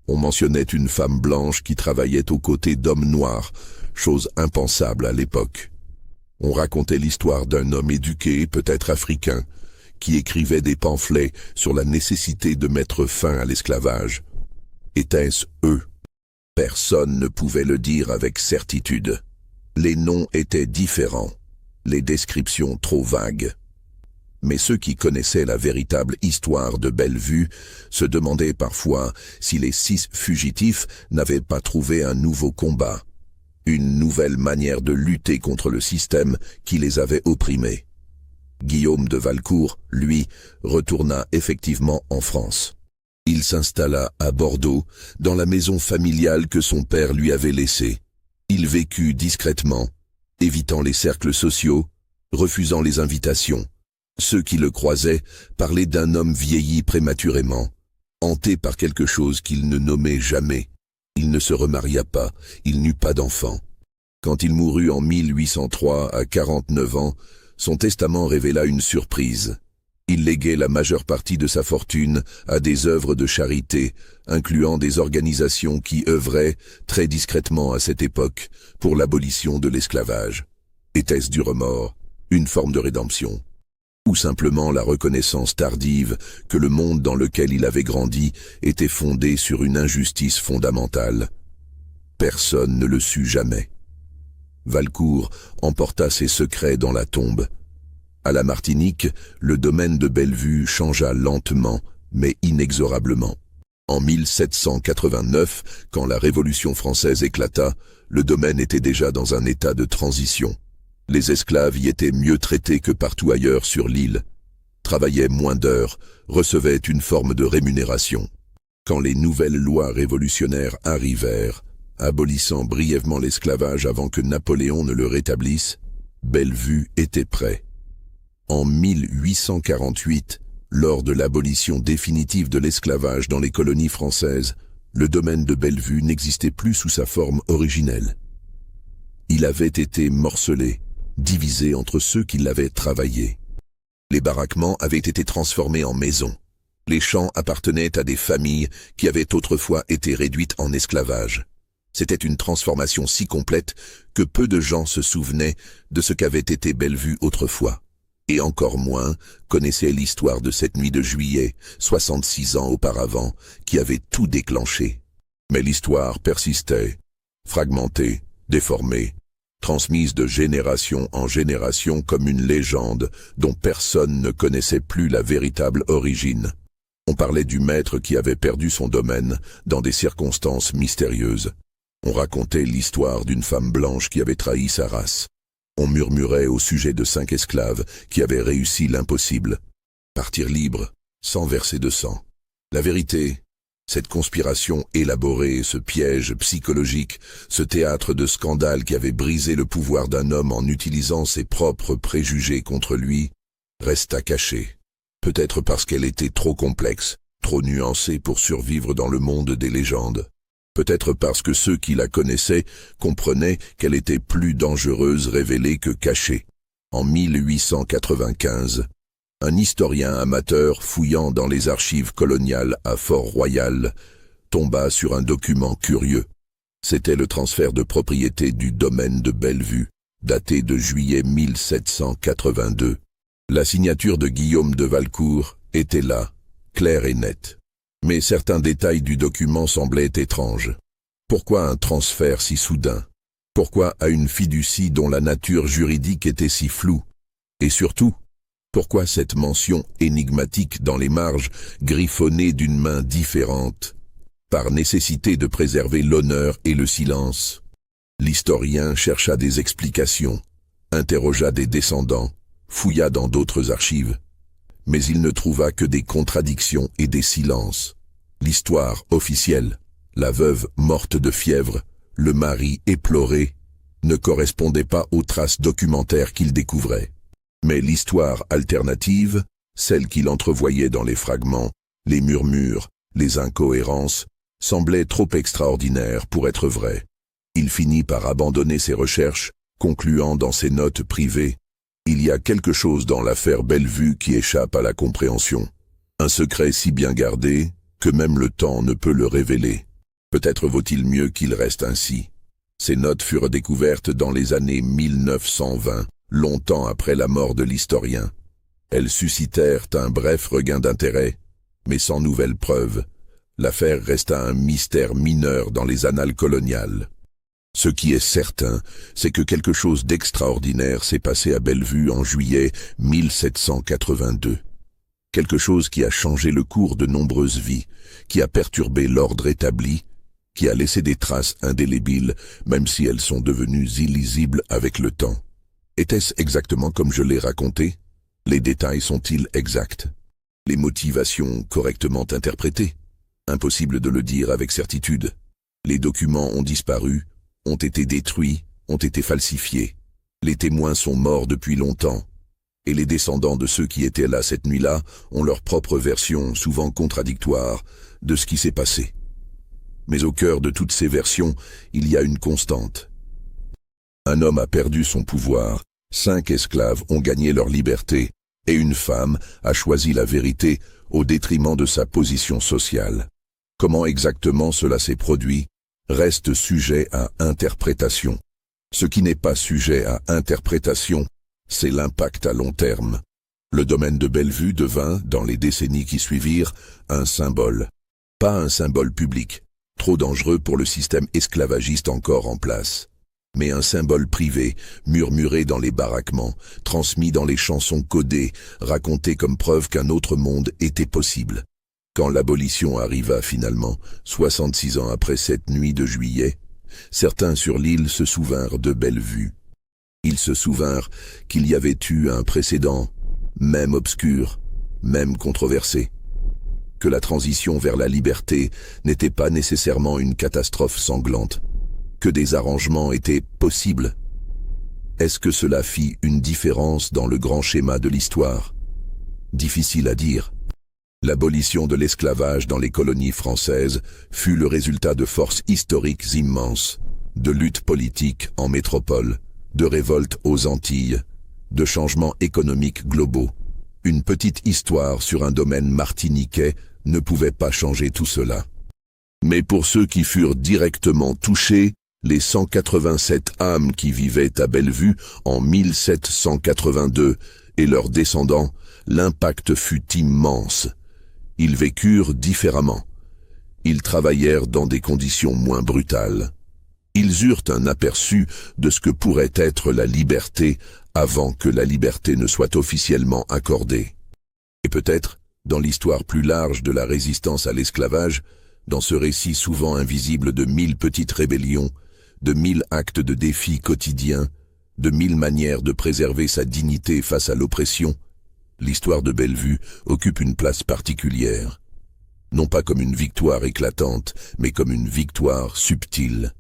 A: On mentionnait une femme blanche qui travaillait aux côtés d'hommes noirs, chose impensable à l'époque. On racontait l'histoire d'un homme éduqué, peut-être africain, qui écrivait des pamphlets sur la nécessité de mettre fin à l'esclavage. Était-ce eux? Personne ne pouvait le dire avec certitude. Les noms étaient différents, les descriptions trop vagues. Mais ceux qui connaissaient la véritable histoire de Bellevue se demandaient parfois si les 6 fugitifs n'avaient pas trouvé un nouveau combat, une nouvelle manière de lutter contre le système qui les avait opprimés. Guillaume de Valcourt, lui, retourna effectivement en France. Il s'installa à Bordeaux, dans la maison familiale que son père lui avait laissée. Il vécut discrètement, évitant les cercles sociaux, refusant les invitations. Ceux qui le croisaient parlaient d'un homme vieilli prématurément, hanté par quelque chose qu'il ne nommait jamais. Il ne se remaria pas, il n'eut pas d'enfant. Quand il mourut en 1803 à 49 ans, son testament révéla une surprise. Il léguait la majeure partie de sa fortune à des œuvres de charité, incluant des organisations qui œuvraient très discrètement à cette époque pour l'abolition de l'esclavage. Était-ce du remords, une forme de rédemption, ou simplement la reconnaissance tardive que le monde dans lequel il avait grandi était fondé sur une injustice fondamentale? Personne ne le sut jamais. Valcourt emporta ses secrets dans la tombe. À la Martinique, le domaine de Bellevue changea lentement, mais inexorablement. En 1789, quand la Révolution française éclata, le domaine était déjà dans un état de transition. Les esclaves y étaient mieux traités que partout ailleurs sur l'île, travaillaient moins d'heures, recevaient une forme de rémunération. Quand les nouvelles lois révolutionnaires arrivèrent, abolissant brièvement l'esclavage avant que Napoléon ne le rétablisse, Bellevue était prêt. En 1848, lors de l'abolition définitive de l'esclavage dans les colonies françaises, le domaine de Bellevue n'existait plus sous sa forme originelle. Il avait été morcelé, divisé entre ceux qui l'avaient travaillé. Les baraquements avaient été transformés en maisons. Les champs appartenaient à des familles qui avaient autrefois été réduites en esclavage. C'était une transformation si complète que peu de gens se souvenaient de ce qu'avait été Bellevue autrefois. Et encore moins connaissaient l'histoire de cette nuit de juillet, 66 ans auparavant, qui avait tout déclenché. Mais l'histoire persistait, fragmentée, déformée. transmise de génération en génération comme une légende dont personne ne connaissait plus la véritable origine. On parlait du maître qui avait perdu son domaine dans des circonstances mystérieuses. On racontait l'histoire d'une femme blanche qui avait trahi sa race. On murmurait au sujet de 5 esclaves qui avaient réussi l'impossible. Partir libre, sans verser de sang. La vérité, cette conspiration élaborée, ce piège psychologique, ce théâtre de scandale qui avait brisé le pouvoir d'un homme en utilisant ses propres préjugés contre lui, resta cachée. Peut-être parce qu'elle était trop complexe, trop nuancée pour survivre dans le monde des légendes. Peut-être parce que ceux qui la connaissaient comprenaient qu'elle était plus dangereuse révélée que cachée. En 1895, un historien amateur fouillant dans les archives coloniales à Fort-Royal tomba sur un document curieux. C'était le transfert de propriété du domaine de Bellevue, daté de juillet 1782. La signature de Guillaume de Valcourt était là, claire et nette. Mais certains détails du document semblaient étranges. Pourquoi un transfert si soudain? Pourquoi à une fiducie dont la nature juridique était si floue? Et surtout, pourquoi cette mention énigmatique dans les marges, griffonnée d'une main différente? Par nécessité de préserver l'honneur et le silence. L'historien chercha des explications, interrogea des descendants, fouilla dans d'autres archives. Mais il ne trouva que des contradictions et des silences. L'histoire officielle, la veuve morte de fièvre, le mari éploré, ne correspondait pas aux traces documentaires qu'il découvrait. Mais l'histoire alternative, celle qu'il entrevoyait dans les fragments, les murmures, les incohérences, semblait trop extraordinaire pour être vraie. Il finit par abandonner ses recherches, concluant dans ses notes privées: il y a quelque chose dans l'affaire Bellevue qui échappe à la compréhension. Un secret si bien gardé que même le temps ne peut le révéler. Peut-être vaut-il mieux qu'il reste ainsi. Ces notes furent découvertes dans les années 1920, longtemps après la mort de l'historien. Elles suscitèrent un bref regain d'intérêt, mais sans nouvelles preuves. L'affaire resta un mystère mineur dans les annales coloniales. Ce qui est certain, c'est que quelque chose d'extraordinaire s'est passé à Bellevue en juillet 1782. Quelque chose qui a changé le cours de nombreuses vies, qui a perturbé l'ordre établi, qui a laissé des traces indélébiles, même si elles sont devenues illisibles avec le temps. Était-ce exactement comme je l'ai raconté? Les détails sont-ils exacts? Les motivations correctement interprétées? Impossible de le dire avec certitude. Les documents ont disparu, ont été détruits, ont été falsifiés. Les témoins sont morts depuis longtemps. Et les descendants de ceux qui étaient là cette nuit-là ont leur propre version, souvent contradictoire, de ce qui s'est passé. Mais au cœur de toutes ces versions, il y a une constante. Un homme a perdu son pouvoir, 5 esclaves ont gagné leur liberté, et une femme a choisi la vérité au détriment de sa position sociale. Comment exactement cela s'est produit reste sujet à interprétation. Ce qui n'est pas sujet à interprétation, c'est l'impact à long terme. Le domaine de Bellevue devint, dans les décennies qui suivirent, un symbole. Pas un symbole public, trop dangereux pour le système esclavagiste encore en place, mais un symbole privé, murmuré dans les baraquements, transmis dans les chansons codées, raconté comme preuve qu'un autre monde était possible. Quand l'abolition arriva finalement, 66 ans après cette nuit de juillet, certains sur l'île se souvinrent de Bellevue. Ils se souvinrent qu'il y avait eu un précédent, même obscur, même controversé. Que la transition vers la liberté n'était pas nécessairement une catastrophe sanglante. Que des arrangements étaient possibles. Est-ce que cela fit une différence dans le grand schéma de l'histoire? Difficile à dire. L'abolition de l'esclavage dans les colonies françaises fut le résultat de forces historiques immenses, de luttes politiques en métropole, de révoltes aux Antilles, de changements économiques globaux. Une petite histoire sur un domaine martiniquais ne pouvait pas changer tout cela. Mais pour ceux qui furent directement touchés, les 187 âmes qui vivaient à Bellevue en 1782 et leurs descendants, l'impact fut immense. Ils vécurent différemment. Ils travaillèrent dans des conditions moins brutales. Ils eurent un aperçu de ce que pourrait être la liberté avant que la liberté ne soit officiellement accordée. Et peut-être, dans l'histoire plus large de la résistance à l'esclavage, dans ce récit souvent invisible de 1000 petites rébellions, de 1000 actes de défi quotidiens, de 1000 manières de préserver sa dignité face à l'oppression, l'histoire de Bellevue occupe une place particulière. Non pas comme une victoire éclatante, mais comme une victoire subtile.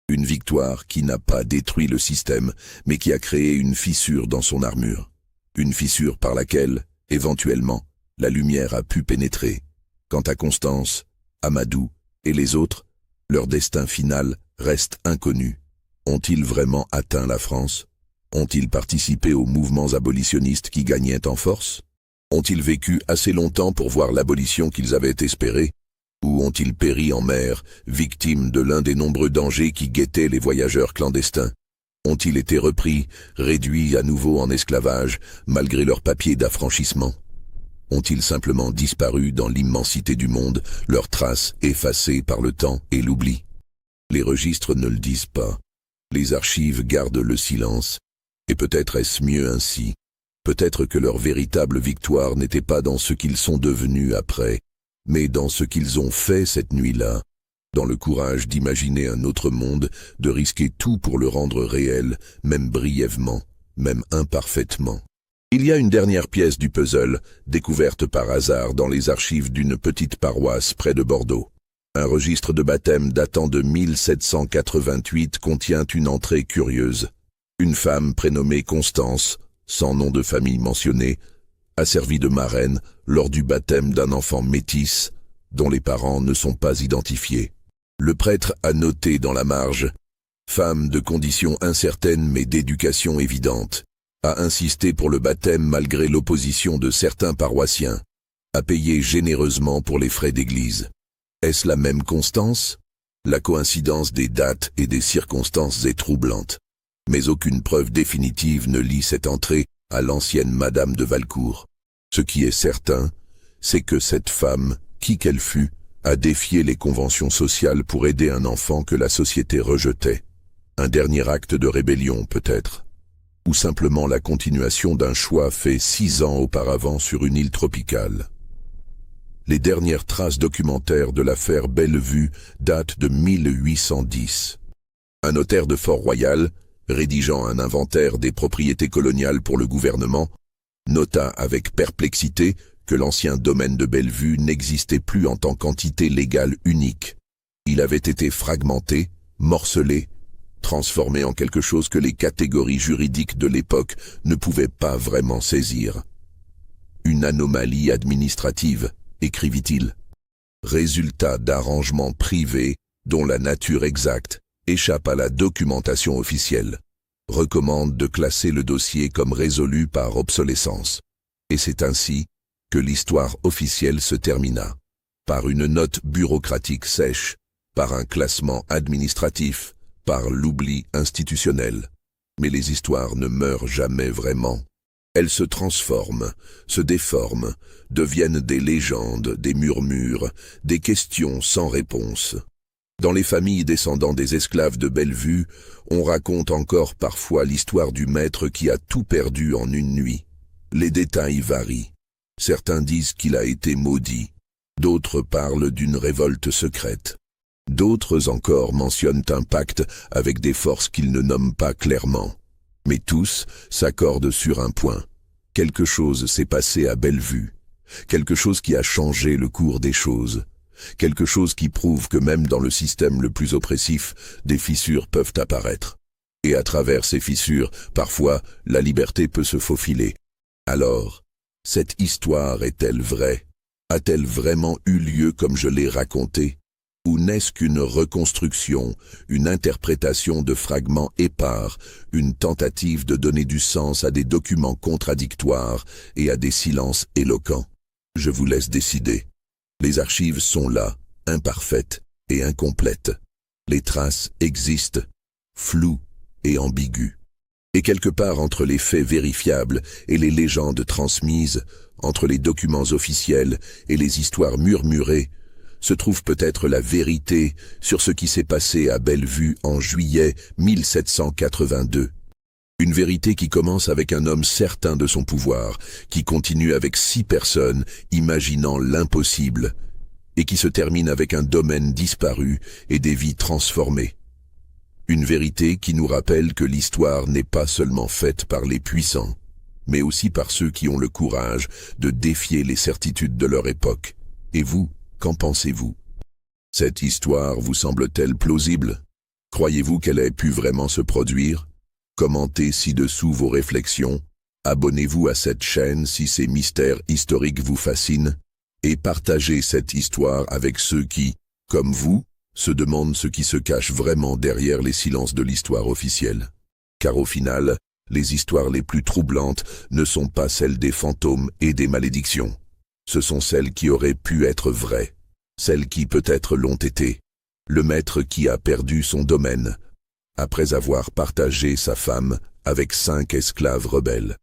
A: Une victoire qui n'a pas détruit le système, mais qui a créé une fissure dans son armure. Une fissure par laquelle, éventuellement, la lumière a pu pénétrer. Quant à Constance, Amadou et les autres, leur destin final reste inconnu. Ont-ils vraiment atteint la France? Ont-ils participé aux mouvements abolitionnistes qui gagnaient en force? Ont-ils vécu assez longtemps pour voir l'abolition qu'ils avaient espérée? Ou ont-ils péri en mer, victimes de l'un des nombreux dangers qui guettaient les voyageurs clandestins? Ont-ils été repris, réduits à nouveau en esclavage, malgré leurs papiers d'affranchissement? Ont-ils simplement disparu dans l'immensité du monde, leurs traces effacées par le temps et l'oubli? Les registres ne le disent pas. Les archives gardent le silence. Et peut-être est-ce mieux ainsi. Peut-être que leur véritable victoire n'était pas dans ce qu'ils sont devenus après, mais dans ce qu'ils ont fait cette nuit-là, dans le courage d'imaginer un autre monde, de risquer tout pour le rendre réel, même brièvement, même imparfaitement. Il y a une dernière pièce du puzzle, découverte par hasard dans les archives d'une petite paroisse près de Bordeaux. Un registre de baptême datant de 1788 contient une entrée curieuse. Une femme prénommée Constance, sans nom de famille mentionné, a servi de marraine lors du baptême d'un enfant métis, dont les parents ne sont pas identifiés. Le prêtre a noté dans la marge « Femme de condition incertaine mais d'éducation évidente », a insisté pour le baptême malgré l'opposition de certains paroissiens, a payé généreusement pour les frais d'église. Est-ce la même Constance? La coïncidence des dates et des circonstances est troublante. Mais aucune preuve définitive ne lie cette entrée à l'ancienne Madame de Valcourt. Ce qui est certain, c'est que cette femme, qui qu'elle fût, a défié les conventions sociales pour aider un enfant que la société rejetait. Un dernier acte de rébellion peut-être. Ou simplement la continuation d'un choix fait 6 ans auparavant sur une île tropicale. Les dernières traces documentaires de l'affaire Bellevue datent de 1810. Un notaire de Fort-Royal, rédigeant un inventaire des propriétés coloniales pour le gouvernement, nota avec perplexité que l'ancien domaine de Bellevue n'existait plus en tant qu'entité légale unique. Il avait été fragmenté, morcelé, transformé en quelque chose que les catégories juridiques de l'époque ne pouvaient pas vraiment saisir. Une anomalie administrative, écrivit-il. Résultat d'arrangements privés dont la nature exacte échappe à la documentation officielle. Recommande de classer le dossier comme résolu par obsolescence. Et c'est ainsi que l'histoire officielle se termina. Par une note bureaucratique sèche, par un classement administratif, par l'oubli institutionnel. Mais les histoires ne meurent jamais vraiment. Elles se transforment, se déforment, deviennent des légendes, des murmures, des questions sans réponse. Dans les familles descendant des esclaves de Bellevue, on raconte encore parfois l'histoire du maître qui a tout perdu en une nuit. Les détails varient. Certains disent qu'il a été maudit. D'autres parlent d'une révolte secrète. D'autres encore mentionnent un pacte avec des forces qu'ils ne nomment pas clairement. Mais tous s'accordent sur un point. Quelque chose s'est passé à Bellevue. Quelque chose qui a changé le cours des choses. Quelque chose qui prouve que même dans le système le plus oppressif, des fissures peuvent apparaître. Et à travers ces fissures, parfois, la liberté peut se faufiler. Alors, cette histoire est-elle vraie? A-t-elle vraiment eu lieu comme je l'ai raconté? Ou n'est-ce qu'une reconstruction, une interprétation de fragments épars, une tentative de donner du sens à des documents contradictoires et à des silences éloquents? Je vous laisse décider. Les archives sont là, imparfaites et incomplètes. Les traces existent, floues et ambiguës. Et quelque part entre les faits vérifiables et les légendes transmises, entre les documents officiels et les histoires murmurées, se trouve peut-être la vérité sur ce qui s'est passé à Bellevue en juillet 1782. Une vérité qui commence avec un homme certain de son pouvoir, qui continue avec 6 personnes imaginant l'impossible, et qui se termine avec un domaine disparu et des vies transformées. Une vérité qui nous rappelle que l'histoire n'est pas seulement faite par les puissants, mais aussi par ceux qui ont le courage de défier les certitudes de leur époque. Et vous, qu'en pensez-vous? Cette histoire vous semble-t-elle plausible? Croyez-vous qu'elle ait pu vraiment se produire? Commentez ci-dessous vos réflexions, abonnez-vous à cette chaîne si ces mystères historiques vous fascinent, et partagez cette histoire avec ceux qui, comme vous, se demandent ce qui se cache vraiment derrière les silences de l'histoire officielle. Car au final, les histoires les plus troublantes ne sont pas celles des fantômes et des malédictions. Ce sont celles qui auraient pu être vraies, celles qui peut-être l'ont été. Le maître qui a perdu son domaine, après avoir partagé sa femme avec 5 esclaves rebelles.